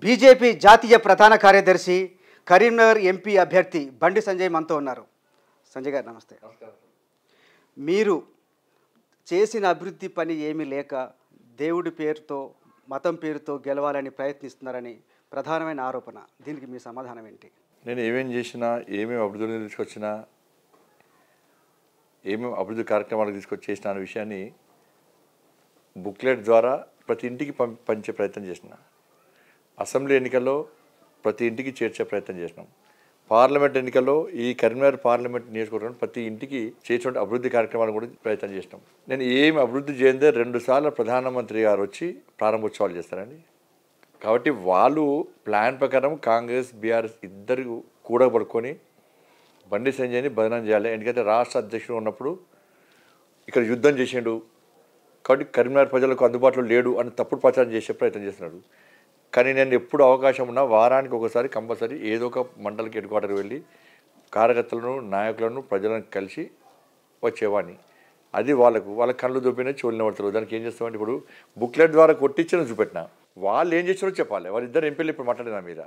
BJP జాతీయ ప్రధాన కార్యదర్శి కరీంనగర్ ఎంపీ అభ్యర్థి బండి సంజయ్ మనతో ఉన్నారు. సంజయ్ గారు నమస్తే. మీరు చేసిన అభివృద్ధి పని ఏమీ లేక దేవుడి పేరుతో మతం పేరుతో గెలవాలని ప్రయత్నిస్తున్నారని ప్రధానమైన ఆరోపణ. దీనికి మీ సమాధానం ఏంటి? నేను ఏమేం చేసినా, ఏమేమి అభివృద్ధిని తీసుకొచ్చినా, ఏమేమి అభివృద్ధి కార్యక్రమాలకు తీసుకొచ్చి చేసిన అనే విషయాన్ని బుక్లెట్ ద్వారా ప్రతి ఇంటికి పంచే ప్రయత్నం చేసిన. అసెంబ్లీ ఎన్నికల్లో ప్రతి ఇంటికి చేర్చే ప్రయత్నం చేసినాం. పార్లమెంట్ ఎన్నికల్లో ఈ కరీంనగర్ పార్లమెంట్ నియోజకవర్గం ప్రతి ఇంటికి చేర్చే అభివృద్ధి కార్యక్రమాలు కూడా ప్రయత్నం చేసినాం. నేను ఏమి అభివృద్ధి చేయందే 2 సార్లు ప్రధానమంత్రి గారు వచ్చి ప్రారంభోత్సవాలు చేస్తారండి. కాబట్టి వాళ్ళు ప్లాన్ ప్రకారం కాంగ్రెస్ బీఆర్ఎస్ ఇద్దరు కూడబడుకొని బండి సంజయ్ని బదనాం చేయాలి. ఎందుకంటే రాష్ట్ర అధ్యక్షుడు ఉన్నప్పుడు ఇక్కడ యుద్ధం చేసిండు కాబట్టి కరీంనగర్ ప్రజలకు అందుబాటులో లేడు అని తప్పుడు ప్రచారం చేసే ప్రయత్నం చేస్తున్నాడు. కానీ నేను ఎప్పుడు అవకాశం ఉన్నా వారానికి ఒకసారి కంపల్సరీ ఏదో ఒక మండలికి హెడ్ క్వార్టర్ వెళ్ళి కార్యకర్తలను, నాయకులను, ప్రజలను కలిసి వచ్చేవాడిని. అది వాళ్ళ కళ్ళు దొబ్బిన చోలిన పడతారు. దానికి ఏం చేస్తామంటే ఇప్పుడు బుక్లెట్ ద్వారా కొట్టించిన చూపెట్టిన వాళ్ళు ఏం చేసినారో చెప్పాలి. వాళ్ళిద్దరు ఎంపీలు ఇప్పుడు మాట్లాడిన మీద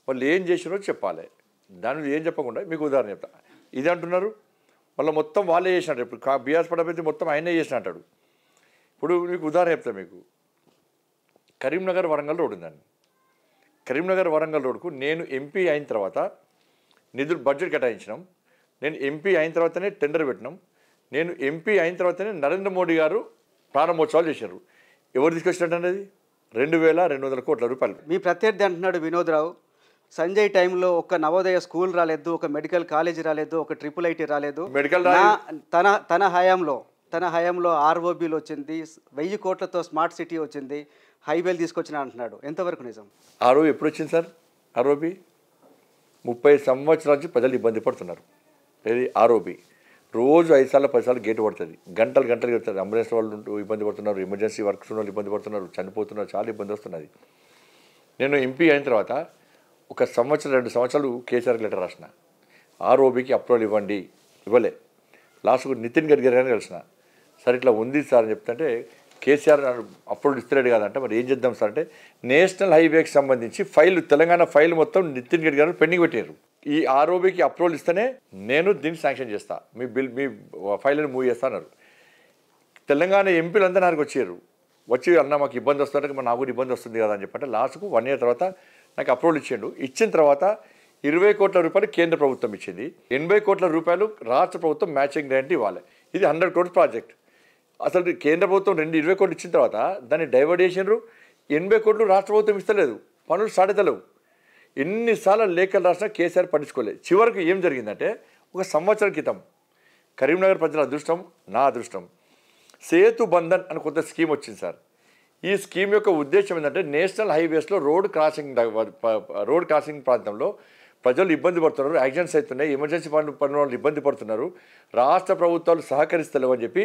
వాళ్ళు ఏం చేసినారో చెప్పాలి. దాని ఏం చెప్పకుండా మీకు ఉదాహరణ చెప్తా. ఇది అంటున్నారు మళ్ళీ మొత్తం వాళ్ళే చేసినట్టు. ఇప్పుడు బీఆర్ఎస్ పడబెట్టి మొత్తం ఆయనే చేసిన అంటాడు. ఇప్పుడు మీకు ఉదాహరణ చెప్తా. మీకు కరీంనగర్ వరంగల్ రోడ్ ఉందండి. కరీంనగర్ వరంగల్ రోడ్కు నేను ఎంపీ అయిన తర్వాత నిధులు బడ్జెట్ కేటాయించినాం. నేను ఎంపీ అయిన తర్వాతనే టెండర్ పెట్టినాం. నేను ఎంపీ అయిన తర్వాతనే నరేంద్ర మోడీ గారు ప్రారంభోత్సవాలు చేశారు. ఎవరు తీసుకొచ్చినట్టు అనేది 2,200 కోట్ల రూపాయలు. మీ ప్రత్యర్థి అంటున్నాడు వినోద్ రావు, సంజయ్ టైంలో ఒక నవోదయ స్కూల్ రాలేదు, ఒక మెడికల్ కాలేజీ రాలేదు, ఒక IIIT రాలేదు. మెడికల్ తన హయాంలో ఆర్ఓబీలు వచ్చింది, 1000 కోట్లతో స్మార్ట్ సిటీ వచ్చింది, హైవేలు తీసుకొచ్చిన అంటున్నాడు. ఎంతవరకు నిజం? ఆర్ఓబీ ఎప్పుడు వచ్చింది సార్? ఆర్ఓబీ 30 సంవత్సరాల నుంచి ప్రజలు ఇబ్బంది పడుతున్నారు. ఏది ఆర్ఓబీ రోజు 5 సార్లు 10 సార్లు గేటు పడుతుంది. గంటలు కడుతుంది. అంబులెన్స్ వాళ్ళు ఇబ్బంది పడుతున్నారు, ఎమర్జెన్సీ వర్క్స్ వాళ్ళు ఇబ్బంది పడుతున్నారు, చనిపోతున్నారు, చాలా ఇబ్బంది వస్తున్నది. నేను ఎంపీ అయిన తర్వాత 1 సంవత్సరం 2 సంవత్సరాలు కేసీఆర్కి లెటర్ రాసిన, ఆర్ఓబీకి అప్రూవల్ ఇవ్వండి. ఇవ్వలే. లాస్ట్కు నితిన్ గడ్కరీ గారిని కలిసిన. సార్ ఇట్లా ఉంది సార్ అని చెప్తుంటే కేసీఆర్ అప్రూవల్ ఇస్తలేడు కాదంటే మరి ఏం చేద్దాం సార్ అంటే నేషనల్ హైవేకి సంబంధించి ఫైల్, తెలంగాణ ఫైల్ మొత్తం నితిన్ గడ్కరీ గారు పెండింగ్ పెట్టారు. ఈ ఆర్ఓబీకి అప్రూవల్ ఇస్తేనే నేను దీన్ని శాంక్షన్ చేస్తా, మీ ఫైల్ని మూవ్ చేస్తా అన్నారు. తెలంగాణ ఎంపీలు అందరూ నాకు వచ్చి అన్న మాకు ఇబ్బంది వస్తుంటే నాకు కూడా ఇబ్బంది వస్తుంది కదా అని చెప్పంటే లాస్ట్కు 1 year తర్వాత నాకు అప్రూవల్ ఇచ్చిండు. ఇచ్చిన తర్వాత 20 కోట్ల రూపాయలు కేంద్ర ప్రభుత్వం ఇచ్చింది, 80 కోట్ల రూపాయలు రాష్ట్ర ప్రభుత్వం మ్యాచింగ్ గ్రాంట్ ఇవ్వాలి. ఇది 100 crores ప్రాజెక్ట్. అసలు కేంద్ర ప్రభుత్వం 20 కోట్లు ఇచ్చిన తర్వాత దాన్ని డైవర్ట్ చేసినారు. 80 కోట్లు రాష్ట్ర ప్రభుత్వం ఇస్తలేదు, పనులు సాడతలేవు. ఎన్నిసార్లు లేఖలు రాసినా కేసీఆర్ పట్టించుకోలేదు. చివరికి ఏం జరిగిందంటే 1 సంవత్సరం క్రితం కరీంనగర్ ప్రజల అదృష్టం, నా అదృష్టం, సేతు బంధన్ అని కొత్త స్కీమ్ వచ్చింది సార్. ఈ స్కీమ్ యొక్క ఉద్దేశం ఏంటంటే నేషనల్ హైవేస్లో రోడ్ క్రాసింగ్ ప్రాంతంలో ప్రజలు ఇబ్బంది పడుతున్నారు, యాక్సిడెంట్స్ అవుతున్నాయి, ఎమర్జెన్సీ పనుల వాళ్ళు ఇబ్బంది పడుతున్నారు, రాష్ట్ర ప్రభుత్వాలు సహకరిస్తలేవు అని చెప్పి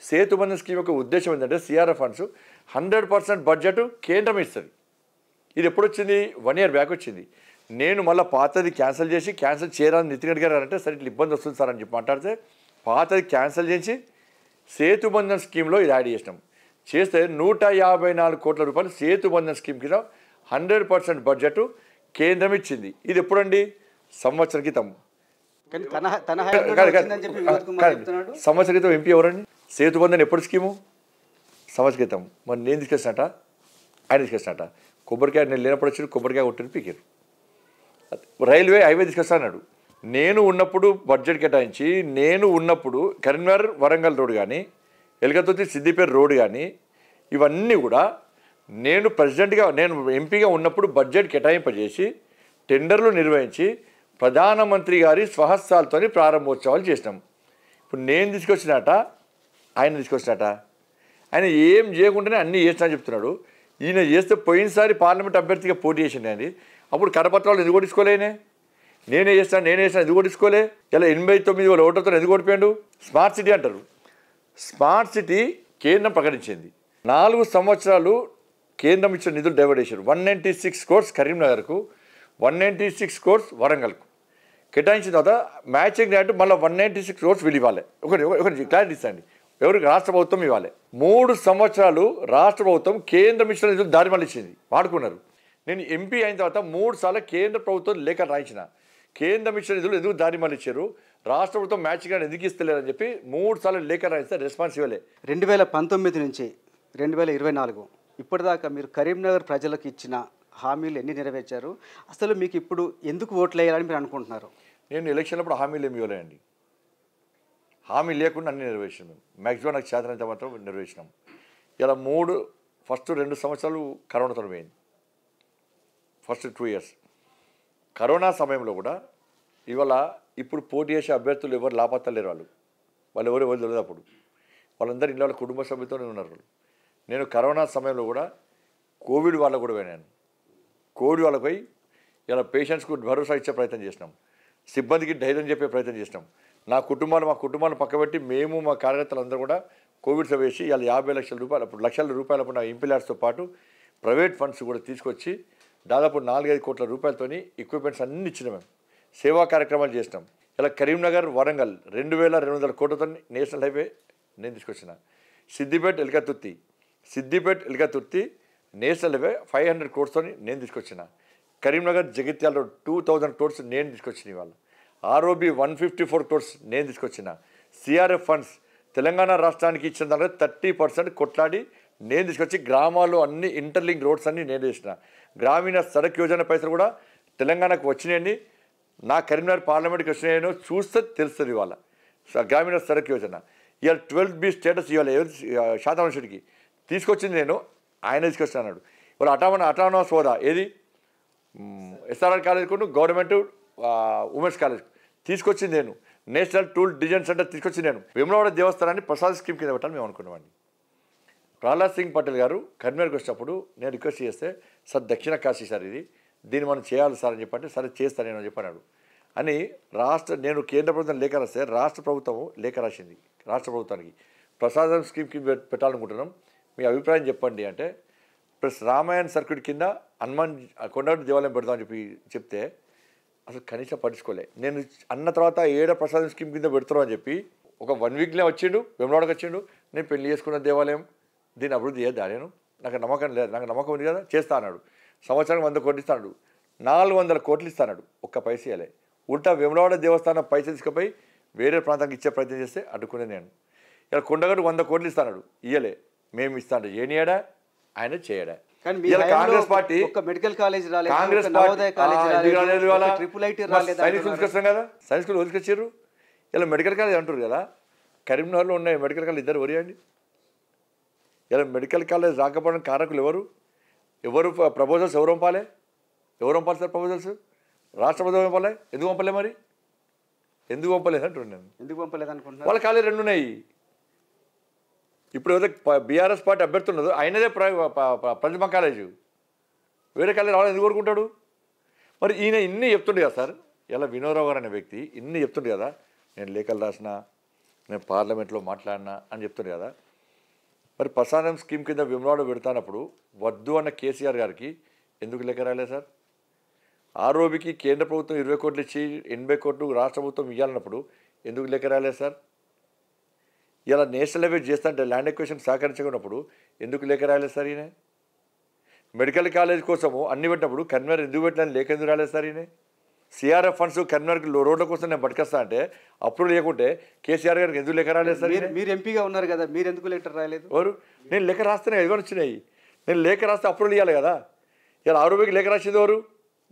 సేతుబంధన్ స్కీమ్ యొక్క ఉద్దేశం ఏంటంటే సిఆర్ఎఫ్ ఫండ్స్ 100% బడ్జెట్ కేంద్రం ఇస్తుంది. ఇది ఎప్పుడు వచ్చింది? 1 year బ్యాక్ వచ్చింది. నేను మళ్ళీ పాతది క్యాన్సిల్ చేయాలని నితిన్ గడ్కరీ గారు అంటే సరే ఇట్లా ఇబ్బంది వస్తుంది సార్ అని చెప్పి మాట్లాడితే పాతది క్యాన్సిల్ చేసి సేతుబంధన్ స్కీమ్లో ఇది యాడ్ చేస్తే 154 కోట్ల రూపాయలు సేతుబంధన్ స్కీమ్ కింద 100% బడ్జెట్ కేంద్రం ఇచ్చింది. ఇది ఎప్పుడండి? సంవత్సరం క్రితం. సంవత్సరం క్రితం ఎంపీ ఎవరండి? సేతుబంధన్ ఎప్పుడు స్కీము? సంవత్సరం క్రితం. మరి నేను తీసుకొచ్చినట్ట, ఆయన తీసుకొచ్చినట్ట. కొబ్బరికాయ నేను లేనప్పుడు వచ్చి కొబ్బరికాయ కొట్టిన పీకారు. రైల్వే హైవే తీసుకొస్తాడు. నేను ఉన్నప్పుడు బడ్జెట్ కేటాయించి, నేను ఉన్నప్పుడు కరీంనగర్ వరంగల్ రోడ్ కానీ, ఎలకతుర్తి సిద్దిపేట రోడ్ కానీ ఇవన్నీ కూడా నేను ఎంపీగా ఉన్నప్పుడు బడ్జెట్ కేటాయింపజేసి టెండర్లు నిర్వహించి ప్రధానమంత్రి గారి స్వహస్తాలతో ప్రారంభోత్సవాలు చేసినాం. ఇప్పుడు నేను తీసుకొచ్చినట, ఆయన తీసుకొచ్చినట. ఆయన ఏం చేయకుండానే అన్నీ చేసినా చెప్తున్నాడు. ఈయన చేస్తే పోయినసారి పార్లమెంట్ అభ్యర్థిగా పోటీ చేసిండే. అప్పుడు కరపత్రాలు ఎందుకు తీసుకోలేనే? నేనే చేస్తాను ఎందుకు తీసుకోలే? ఇలా 89,000 ఓట్లతో ఎందుకు ఓడిపోయాడు? స్మార్ట్ సిటీ అంటారు. స్మార్ట్ సిటీ కేంద్రం ప్రకటించింది. 4 సంవత్సరాలు కేంద్రం ఇచ్చిన నిధులు డైవర్ట్ చేశారు. 196 crores కరీంనగర్కు, 196 crores వరంగల్కు కేటాయించిన తర్వాత మ్యాచింగ్ గ్రాంట్ మళ్ళీ 196 crores వీళ్ళు ఇవ్వాలి. ఒకటి క్లారిటీ ఇస్తాండి. ఎవరికి? రాష్ట్ర ప్రభుత్వం ఇవ్వాలి. 3 సంవత్సరాలు రాష్ట్ర ప్రభుత్వం కేంద్రం ఇచ్చిన నిధులు దారి మళ్ళీ ఇచ్చింది, వాడుకున్నారు. నేను ఎంపీ అయిన తర్వాత 3 సార్లు కేంద్ర ప్రభుత్వం లేఖ రాయించిన. కేంద్రం ఇచ్చిన నిధులు ఎందుకు దారి మళ్ళించారు, రాష్ట్ర ప్రభుత్వం మ్యాచింగ్ అని ఎందుకు ఇస్తలేరని చెప్పి 3 సార్లు లేఖ రాయిస్తే రెస్పాన్స్ ఇవ్వలే. 2019 నుంచి 2024 ఇప్పటిదాకా మీరు కరీంనగర్ ప్రజలకు ఇచ్చిన హామీలు ఎన్ని నెరవేర్చారు? అసలు మీకు ఇప్పుడు ఎందుకు ఓట్లు వేయాలని మీరు అనుకుంటున్నారు? నేను ఎలక్షన్లప్పుడు హామీలు ఏమి ఇవ్వలేండి. హామీ లేకుండా అన్ని నెరవేర్చాం. మేము మ్యాక్సిమం నాకు చేతనంత మాత్రం నెరవేర్చినాం. ఇలా ఫస్ట్ 2 సంవత్సరాలు కరోనాతో పోయింది. ఫస్ట్ 2 ఇయర్స్ కరోనా సమయంలో కూడా ఇవాళ ఇప్పుడు పోటీ చేసే అభ్యర్థులు ఎవరు లాపత్తా లేరు. వాళ్ళు ఎవరు తెలియదు. అప్పుడు వాళ్ళందరూ ఇంట్లో కుటుంబ సభ్యులతోనే ఉన్నారు. నేను కరోనా సమయంలో కూడా కోవిడ్ వాళ్ళకు కూడా పోయినాను. కోవిడ్ వాళ్ళకి పోయి ఇలా పేషెంట్స్కు భరోసా ఇచ్చే ప్రయత్నం చేసినాం. సిబ్బందికి ధైర్యం చెప్పే ప్రయత్నం చేసినాం. మా కుటుంబాన్ని పక్కబెట్టి మేము మా కార్యకర్తలు అందరూ కూడా కోవిడ్ సభ వేసి ఇలా 50 లక్షల రూపాయలు అప్పుడు లక్షల రూపాయలు అప్పుడు నా ఎంపీలాడ్స్తో పాటు ప్రైవేట్ ఫండ్స్ కూడా తీసుకొచ్చి దాదాపు 4-5 కోట్ల రూపాయలతోని ఎక్విప్మెంట్స్ అన్నీ ఇచ్చినాం. మేము సేవా కార్యక్రమాలు చేసినాం. ఇలా కరీంనగర్ వరంగల్ 2200 కోట్లతో నేషనల్ హైవే నేను తీసుకొచ్చిన. Siddipet Elkathurthi national highway 500 crores నేను తీసుకొచ్చిన. కరీంనగర్ జగిత్యాలలో 2000 crores నేను తీసుకొచ్చిన. ఇవాళ ఆర్ఓబి 154 crores నేను తీసుకొచ్చిన. సిఆర్ఎఫ్ ఫండ్స్ తెలంగాణ రాష్ట్రానికి ఇచ్చిన దాంట్లో 30% కొట్లాడి నేను తీసుకొచ్చి గ్రామాల్లో అన్ని ఇంటర్లింక్ రోడ్స్ అన్నీ నేను చేసిన. గ్రామీణ సడక్ యోజన పైసలు కూడా తెలంగాణకు వచ్చినాయండి. నా కరీంనగర్ పార్లమెంట్కి వచ్చినాయో చూస్తే తెలుస్తుంది. ఇవాళ గ్రామీణ సడక్ యోజన ఇవాళ 12B స్టేటస్ ఇవాళ శాతవంశుడికి తీసుకొచ్చింది నేను, ఆయన తీసుకొచ్చిన అన్నాడు. ఇవాళ అటానమస్ హోదా ఏది ఎస్ఆర్ఆర్ కాలేజ్కు గవర్నమెంట్ ఉమెన్స్ కాలేజ్ తీసుకొచ్చింది నేను. నేషనల్ టూల్ డిజైన్ సెంటర్ తీసుకొచ్చింది నేను. వేములవాడ దేవస్థానాన్ని ప్రసాద్ స్కీమ్ కింద పెట్టాలని మేము అనుకున్నామండి. ప్రహ్లాద్ సింగ్ పటేల్ గారు కరీంనగర్కి వచ్చినప్పుడు నేను రిక్వెస్ట్ చేస్తే, సార్ దక్షిణ కాశీ సార్ దీన్ని మనం చేయాలి సార్ అని చెప్పంటే, సరే చేస్తాను నేను చెప్పన్నాడు అని నేను కేంద్ర ప్రభుత్వం లేఖ రాస్తే రాష్ట్ర ప్రభుత్వం లేఖ రాసింది. రాష్ట్ర ప్రభుత్వానికి ప్రసాదం స్కీమ్ కింద పెట్టాలనుకుంటున్నాం, మీ అభిప్రాయం చెప్పండి అంటే, ప్లస్ రామాయణ్ సర్క్యూట్ కింద హనుమాన్ కొండగట్టు దేవాలయం పెడతామని చెప్తే అసలు కనీసం పట్టించుకోలే. నేను అన్న తర్వాత ప్రసాదం స్కీమ్ కింద పెడతారు అని చెప్పి ఒక 1 వీక్లో వచ్చిండు, వేములవాడకి వచ్చిండు. నేను పెళ్లి చేసుకున్న దేవాలయం దీన్ని అభివృద్ధి చేద్దా, నేను నాకు నమ్మకం లేదు, నాకు నమ్మకం ఉంది కదా చేస్తా అన్నాడు. సంవత్సరానికి 100 కోట్లు ఇస్తాడు, 400 కోట్లు ఇస్తాడు, ఒక్క పైస ఇవ్వలే. ఉల్టా వేములవాడ దేవస్థానం పైసలు తీసుకుపోయి వేరే ప్రాంతానికి ఇచ్చే ప్రయత్నం చేస్తే అడ్డుకునే నేను. ఇలా కొండగట్టు 100 కోట్లు ఇస్తాడు, ఇయ్యలే. మేము ఇస్తాడు ఏనియాడా ఆయన చేయడా. Congress party medical college Congress తీసుకొస్తాం కదా, సైన్స్ స్కూల్ వదిలికొచ్చారు. ఇలా మెడికల్ కాలేజ్ అంటారు కదా, కరీంనగర్లో ఉన్నాయి మెడికల్ కాలేజ్ ఇద్దరు వరియండి. ఇలా మెడికల్ కాలేజ్ రాకపోవడానికి కారకులు ఎవరు ప్రపోజల్స్ ఎవరు పంపాలి సార్? ప్రపోజల్స్ రాష్ట్ర ప్రభుత్వం పంపాలి. ఎందుకు పంపలే మరి? ఎందుకు పంపలేదు అంటున్నాను నేను. ఎందుకు పంపలేదు అనుకుంటున్నాను? వాళ్ళ కాలేజ్ 2 ఉన్నాయి. ఇప్పుడు ఏదైతే బీఆర్ఎస్ పార్టీ అభ్యర్థి ఉన్నదో ఆయనదే ప్రతిమ కాలేజు, వేరే కాలేజ్ రావాలని ఎందుకు కోరుకుంటాడు? మరి ఈయన ఇన్ని చెప్తుండే కదా సార్. ఇలా వినోదరావు గారు అనే వ్యక్తి ఇన్ని చెప్తుండే కదా, నేను లేఖలు రాసిన, నేను పార్లమెంట్లో మాట్లాడినా అని చెప్తుండే కదా. మరి ప్రసాదం స్కీమ్ కింద వేములవాడ పెడతానప్పుడు వద్దు అన్న కేసీఆర్ గారికి ఎందుకు లేఖ రాలేదు సార్? ఆర్ఓబికి కేంద్ర ప్రభుత్వం 20 కోట్లు ఇచ్చి 80 కోట్లు రాష్ట్ర ప్రభుత్వం ఇవ్వాలన్నప్పుడు ఎందుకు లేఖ రాలేదు సార్? ఇలా నేషనల్ హైవే చేస్తుంటే ల్యాండ్ ఎక్విజిషన్ సహకరించుకున్నప్పుడు ఎందుకు లేఖ రాలేదు సార్? ఈయన మెడికల్ కాలేజ్ కోసము అన్ని పెట్టినప్పుడు కరీంనగర్ ఎందుకు పెట్టాలని లేఖ ఎందుకు రాలేదు సార్? ఈయన సిఆర్ఎఫ్ ఫండ్స్ కరీంనగర్కి రోడ్ల కోసం నేను పట్టుకొస్తా అంటే అప్పుడు లేకుంటే కేసీఆర్ గారికి ఎందుకు లేఖ రాలేదు సార్? మీరు ఎంపీగా ఉన్నారు కదా, మీరు ఎందుకు లెటర్ రాలేదు? ఎవరు? నేను లేఖ రాస్తేనే ఎదురు వచ్చినాయి. నేను లేఖ రాస్తే అప్పుడు ఇవ్వాలి కదా. ఇలా ఆర్ఓబికి లేఖ రాసింది ఎవరు?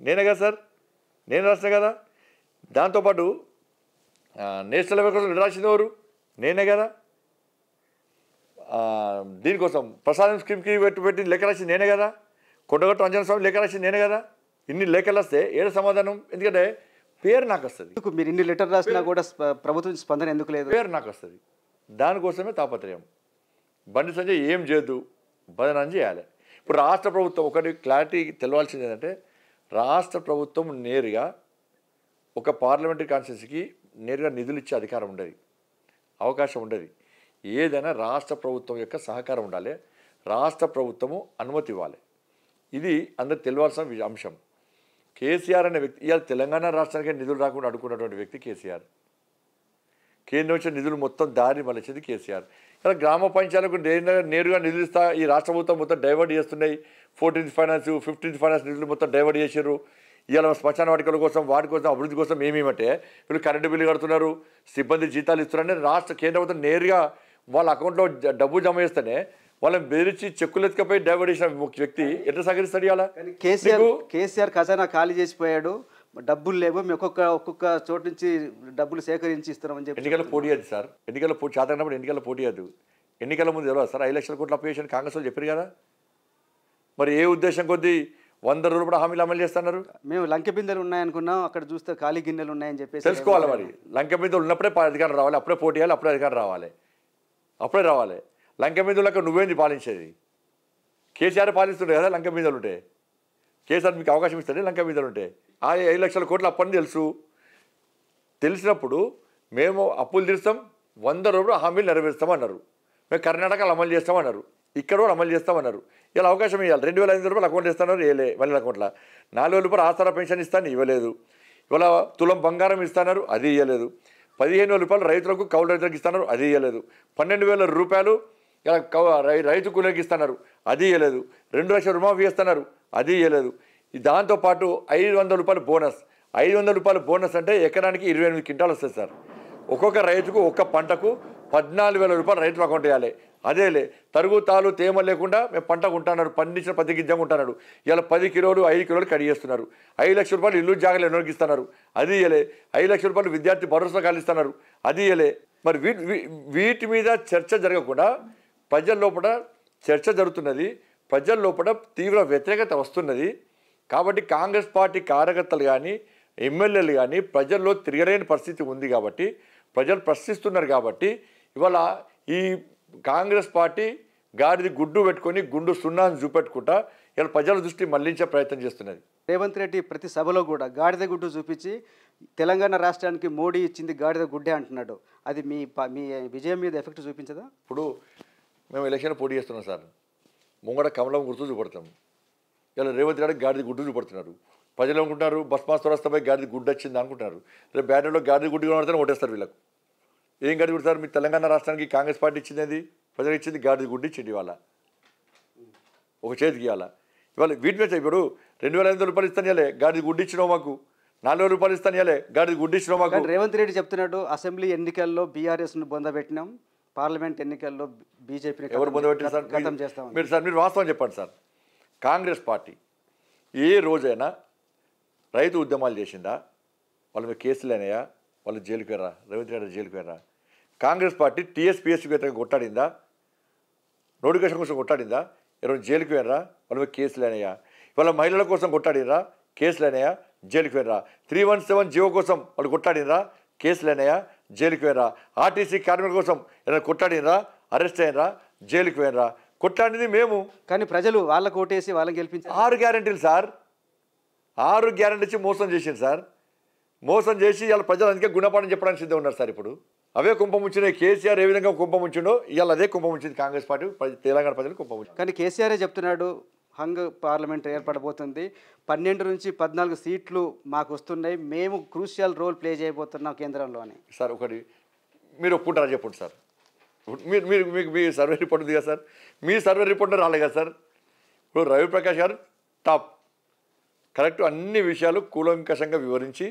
నేనే కదా సార్, నేను రాసిన కదా. దాంతోపాటు నేషనల్ హైవే కోసం రాసింది ఎవరు? నేనే కదా. దీనికోసం ప్రసాదం స్కీమ్కి పెట్టి లేఖ రాసింది నేనే కదా. కొండగట్టు అంజన స్వామి లేఖ రాసింది నేనే కదా. ఇన్ని లేఖలు వస్తే ఏడు సమాధానం? ఎందుకంటే పేరు నాకు వస్తుంది. మీరు ఇన్ని లెటర్ రాసినా కూడా ప్రభుత్వం స్పందన ఎందుకు లేదు? పేరు నాకు వస్తుంది, దానికోసమే తాపత్రయం. బండి సంజయ్ ఏం చేయదు, బదనం చేయాలి. ఇప్పుడు రాష్ట్ర ప్రభుత్వం ఒకటి క్లారిటీ తెలవాల్సింది ఏంటంటే, రాష్ట్ర ప్రభుత్వం నేరుగా ఒక పార్లమెంటరీ కాన్స్టిట్యూన్సీకి నేరుగా నిధులు ఇచ్చే అధికారం ఉండదు, అవకాశం ఉండదు. ఏదైనా రాష్ట్ర ప్రభుత్వం యొక్క సహకారం ఉండాలి, రాష్ట్ర ప్రభుత్వము అనుమతి ఇవ్వాలి. ఇది అందరు తెలవాల్సిన అంశం. కేసీఆర్ అనే వ్యక్తి ఇవాళ తెలంగాణ రాష్ట్రానికి నిధులు రాకుండా అడుగుకున్నటువంటి వ్యక్తి కేసీఆర్. కేంద్రం వచ్చిన నిధులు మొత్తం దారి మళ్ళించింది కేసీఆర్. ఇలా గ్రామ పంచాయతీలకు నేరుగా నిధులు ఇస్తా, ఈ రాష్ట్ర ప్రభుత్వం మొత్తం డైవర్ట్ చేస్తున్నాయి, 14th ఫైనాన్స్ 15th ఫైనాన్స్ నిధులు మొత్తం డైవర్ట్ చేశారు. ఇవాళ శ్మశాన వాటికల కోసం వాటి కోసం అభివృద్ధి కోసం ఏమేమంటే వీళ్ళు కరెంటు బిల్లు కడుతున్నారు, సిబ్బంది జీతాలు ఇస్తున్నారని రాష్ట్ర కేంద్ర ప్రభుత్వం నేరుగా వాళ్ళ అకౌంట్లో డబ్బు జమ చేస్తేనే వాళ్ళని బెదిరించి చెక్కులు ఎత్తుకపోయి డైవర్ట్ చేసిన వ్యక్తి ఎట్లా సహకరిస్తాడు? ఇవాళ కేసీఆర్ ఖజానా ఖాళీ చేసిపోయాడు, డబ్బులు లేవు, మేము ఒక్కొక్క చోటు నుంచి డబ్బులు సేకరించి ఇస్తున్నామని చెప్పి ఎన్నికల పోటీ అది సార్. ఎన్నికల పోటీ చేతనప్పుడు ఎన్నికల పోటీ అది. ఎన్నికల ముందు తెలియదు సార్ 5 లక్షల కోట్ల అప్పు చేసిన కాంగ్రెస్ వాళ్ళు చెప్పారు కదా. మరి ఏ ఉద్దేశం కొద్దీ 100 రోజులు కూడా హామీలు అమలు చేస్తున్నారు? మేము లంకె బిందెలు ఉన్నాయనుకున్నాం, అక్కడ చూస్తే ఖాళీ గిన్నెలు ఉన్నాయని చెప్పేసి తెలుసుకోవాలి. మరి లంకె బిందెలు ఉన్నప్పుడే అధికారం రావాలి, అప్పుడే పోటీ చేయాలి, అప్పుడే అధికారం రావాలి, అప్పుడే రావాలి. లంకె బిందెలకు నువ్వేంది పాలించేది? కేసీఆర్ పాలిస్తుండే కదా లంకె బిందెలు ఉంటే. కేసీఆర్ మీకు అవకాశం ఇస్తాడే లంకె బిందెలు ఉంటే. ఆ 5 లక్షల కోట్లు అప్పని తెలుసు. తెలిసినప్పుడు మేము అప్పులు తీరుస్తాం, 100 రోజులు హామీలు నెరవేరుస్తామన్నారు. మేము కర్ణాటకలో అమలు చేస్తామన్నారు, ఇక్కడ కూడా అమలు చేస్తామన్నారు. ఇలా అవకాశం ఇవ్వాలి. 2,500 రూపాయలు అకౌంట్ ఇస్తున్నారు, వేయలే. మళ్ళీ అకౌంట్లో 4,000 రూపాయలు ఆసరా పెన్షన్ ఇస్తాను, ఇవ్వలేదు. ఇవాళ తులం బంగారం ఇస్తున్నారు, అది ఇవ్వలేదు. 15,000 రూపాయలు రైతులకు కౌలు రైతులకు ఇస్తున్నారు, అది ఇవ్వలేదు. 12,000 రూపాయలు ఇలా రైతు కూలీకి ఇస్తున్నారు, అది ఇవ్వలేదు. 2 లక్షల రుణమాఫీ ఇస్తున్నారు, అది ఇవ్వలేదు. దాంతోపాటు 500 రూపాయలు బోనస్. 500 రూపాయలు బోనస్ అంటే ఎకరానికి 28 క్వింటాలు వస్తుంది సార్. ఒక్కొక్క రైతుకు ఒక్క పంటకు 14,000 రూపాయలు రైతులు అకౌంట్ వేయాలి. అదేలే తరుగు తాలు తేమ లేకుండా మేము పంట ఉంటున్నాడు, పండించిన ప్రతి గిజ్జంగా ఉంటున్నాడు. ఇలా 10 కిలోలు 5 కిలోలు కడిగేస్తున్నారు. 5 లక్షల రూపాయలు ఇల్లు జాగాలు ఎన్నోకి ఇస్తున్నారు, అది ఇయ్యలే. 5 లక్షల రూపాయలు విద్యార్థి భరోసా కాలిస్తున్నారు, అది ఇయ్యలే. మరి వీటి మీద చర్చ జరగకుండా ప్రజల లోపల చర్చ జరుగుతున్నది, ప్రజల లోపల తీవ్ర వ్యతిరేకత వస్తున్నది. కాబట్టి కాంగ్రెస్ పార్టీ కార్యకర్తలు కానీ ఎమ్మెల్యేలు కానీ ప్రజల్లో తిరగలేని పరిస్థితి ఉంది. కాబట్టి ప్రజలు ప్రశ్నిస్తున్నారు. కాబట్టి ఇవాళ ఈ కాంగ్రెస్ పార్టీ గాడిది గుడ్డు పెట్టుకొని గుండు సున్నాన్ని చూపెట్టుకుంటా ఇలా ప్రజల దృష్టి మళ్లించే ప్రయత్నం చేస్తున్నది. రేవంత్ రెడ్డి ప్రతి సభలో కూడా గాడిద గుడ్డు చూపించి తెలంగాణ రాష్ట్రానికి మోడీ ఇచ్చింది గాడిద గుడ్డే అంటున్నాడు. అది మీ విజయం మీద ఎఫెక్ట్ చూపించదా? ఇప్పుడు మేము ఎలక్షన్ పోటీ చేస్తున్నాం సార్, ముంగడ కమలం గుర్తు చూపడతాం. ఇలా రేవంత్ రెడ్డి గాడిద గుడ్డు చూపడుతున్నారు. ప్రజలు అనుకుంటున్నారు బస్ మాస్ వస్తాపై గాడిద గుడ్డు వచ్చింది అనుకుంటున్నారు. రేపు బ్యాటరీలో గాడిద గుడ్డు కనబడితేనే ఓటేస్తారు వీళ్ళకు. ఏం గాడిద గుడ్డు సార్? మీ తెలంగాణ రాష్ట్రానికి కాంగ్రెస్ పార్టీ ఇచ్చింది, అది ప్రజలు ఇచ్చింది గాడిద గుడ్డు ఇచ్చింది. ఇవాళ ఒక చేతికి ఇవాళ వీటి మీద ఇప్పుడు 2,500 రూపాయలు ఇస్తాను ఇవ్వలే, గాడిద గుడ్డు ఇచ్చినావు మాకు. 4,000 రూపాయలు ఇస్తాను ఇవ్వలే, గాడిద గుడ్డు ఇచ్చినావు మాకు. రేవంత్ రెడ్డి చెప్తున్నాడు అసెంబ్లీ ఎన్నికల్లో బీఆర్ఎస్ను బొందబెట్టినాం, పార్లమెంట్ ఎన్నికల్లో బీజేపీని ఎవరు బొందబెట్టిన సార్? మీరు వాస్తవం చెప్పండి సార్. కాంగ్రెస్ పార్టీ ఏ రోజైనా రైతు ఉద్యమాలు చేసిందా? వాళ్ళ మీద కేసులు అయినాయా? వాళ్ళు జైలుకి వెళ్ళరా? రేవంత్ రెడ్డి జైలుకి వెళ్ళరా? కాంగ్రెస్ పార్టీ టీఎస్పీఎస్సీ వ్యతిరేకంగా కొట్టాడిందా? నోటిఫికేషన్ కోసం కొట్టాడిందా? ఎవరు జైలుకి వెళ్ళరా? వాళ్ళ మీద కేసులు అయినాయా? వాళ్ళ మహిళల కోసం కొట్టాడినరా? కేసులు అయినాయా? జైలుకి వెళ్ళరా? 317 జీవో కోసం వాళ్ళు కొట్టాడినరా? కేసులు అయినాయా? జైలుకి వెళ్ళరా? ఆర్టీసీ కార్మికుల కోసం ఏదైనా కొట్టాడినరా? అరెస్ట్ అయినరా? జైలుకి వెళ్ళరా? కొట్లాడినది మేము. కానీ ప్రజలు వాళ్ళకు ఓటేసి వాళ్ళని గెలిపించారు. 6 గ్యారెంటీలు సార్, 6 గ్యారెంటీ ఇచ్చి మోసం చేసింది సార్. మోసం చేసి ఇవాళ ప్రజలు అందుకే గుణపాఠం చెప్పడానికి సిద్ధం ఉన్నారు సార్. ఇప్పుడు అవే కుంభముంచినాయి. కేసీఆర్ ఏ విధంగా కుంభముంచిండో ఇవాళ అదే కుంభముంచింది కాంగ్రెస్ పార్టీ. తెలంగాణ ప్రజలు కుంభముంచింది. కానీ కేసీఆరే చెప్తున్నాడు హంగ్ పార్లమెంట్ ఏర్పడబోతుంది, 12 నుంచి 14 సీట్లు మాకు వస్తున్నాయి, మేము క్రూషియల్ రోల్ ప్లే చేయబోతున్నాం కేంద్రంలో అని. సార్ ఒకటి మీరు ఒప్పుకుంటారా చెప్పండి సార్. మీకు మీ సర్వే రిపోర్ట్ ఉంది కదా సార్, మీ సర్వే రిపోర్ట్ రాలే కదా సార్. ఇప్పుడు రవిప్రకాష్ గారు టాప్ కరెక్ట్ అన్ని విషయాలు కూలంకషంగా వివరించి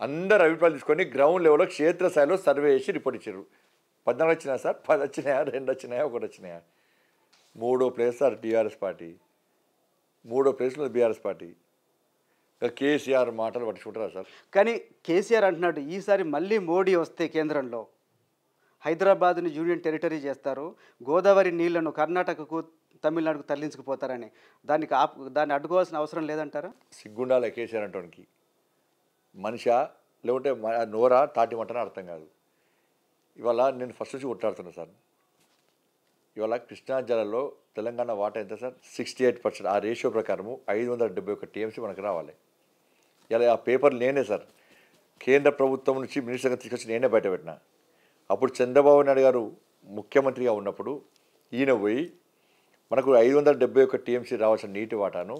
అందరు అభిప్రాయాలు తీసుకొని గ్రౌండ్ లెవెల్లో క్షేత్రస్థాయిలో సర్వే చేసి రిపోర్ట్ ఇచ్చారు. 14 వచ్చినాయా సార్? 10 వచ్చినాయా? 2 వచ్చినాయా? 1 వచ్చినాయా? 3వ ప్లేస్ సార్ టీఆర్ఎస్ పార్టీ, 3వ ప్లేస్లో బీఆర్ఎస్ పార్టీ. కేసీఆర్ మాటలు పట్టించుకుంటారా సార్? కానీ కేసీఆర్ అంటున్నాడు ఈసారి మళ్ళీ మోడీ వస్తే కేంద్రంలో హైదరాబాద్ని యూనియన్ టెరిటరీ చేస్తారు, గోదావరి నీళ్లను కర్ణాటకకు తమిళనాడుకు తరలించుకుపోతారని. దాన్ని అడ్డుకోవాల్సిన అవసరం లేదంటారా? సిగ్గుండాలి కేసీఆర్ అంటానికి. మనిషా లేకుంటే నోరా తాటి మంటనే అర్థం కాదు. ఇవాళ నేను ఫస్ట్ నుంచి కొట్టాడుతున్నా సార్. ఇవాళ కృష్ణా జిల్లాలో తెలంగాణ వాటా ఎంత సార్? 68%. ఆ రేషియో ప్రకారము 571 టీఎంసీ మనకు రావాలి. ఇలా ఆ పేపర్ నేనే సార్ కేంద్ర ప్రభుత్వం నుంచి మినిస్టర్గా తీసుకొచ్చి నేనే బయట పెట్టినా. అప్పుడు చంద్రబాబు నాయుడు గారు ముఖ్యమంత్రిగా ఉన్నప్పుడు ఈయన పోయి మనకు 571 టీఎంసీ రావాల్సిన నీటి వాటాను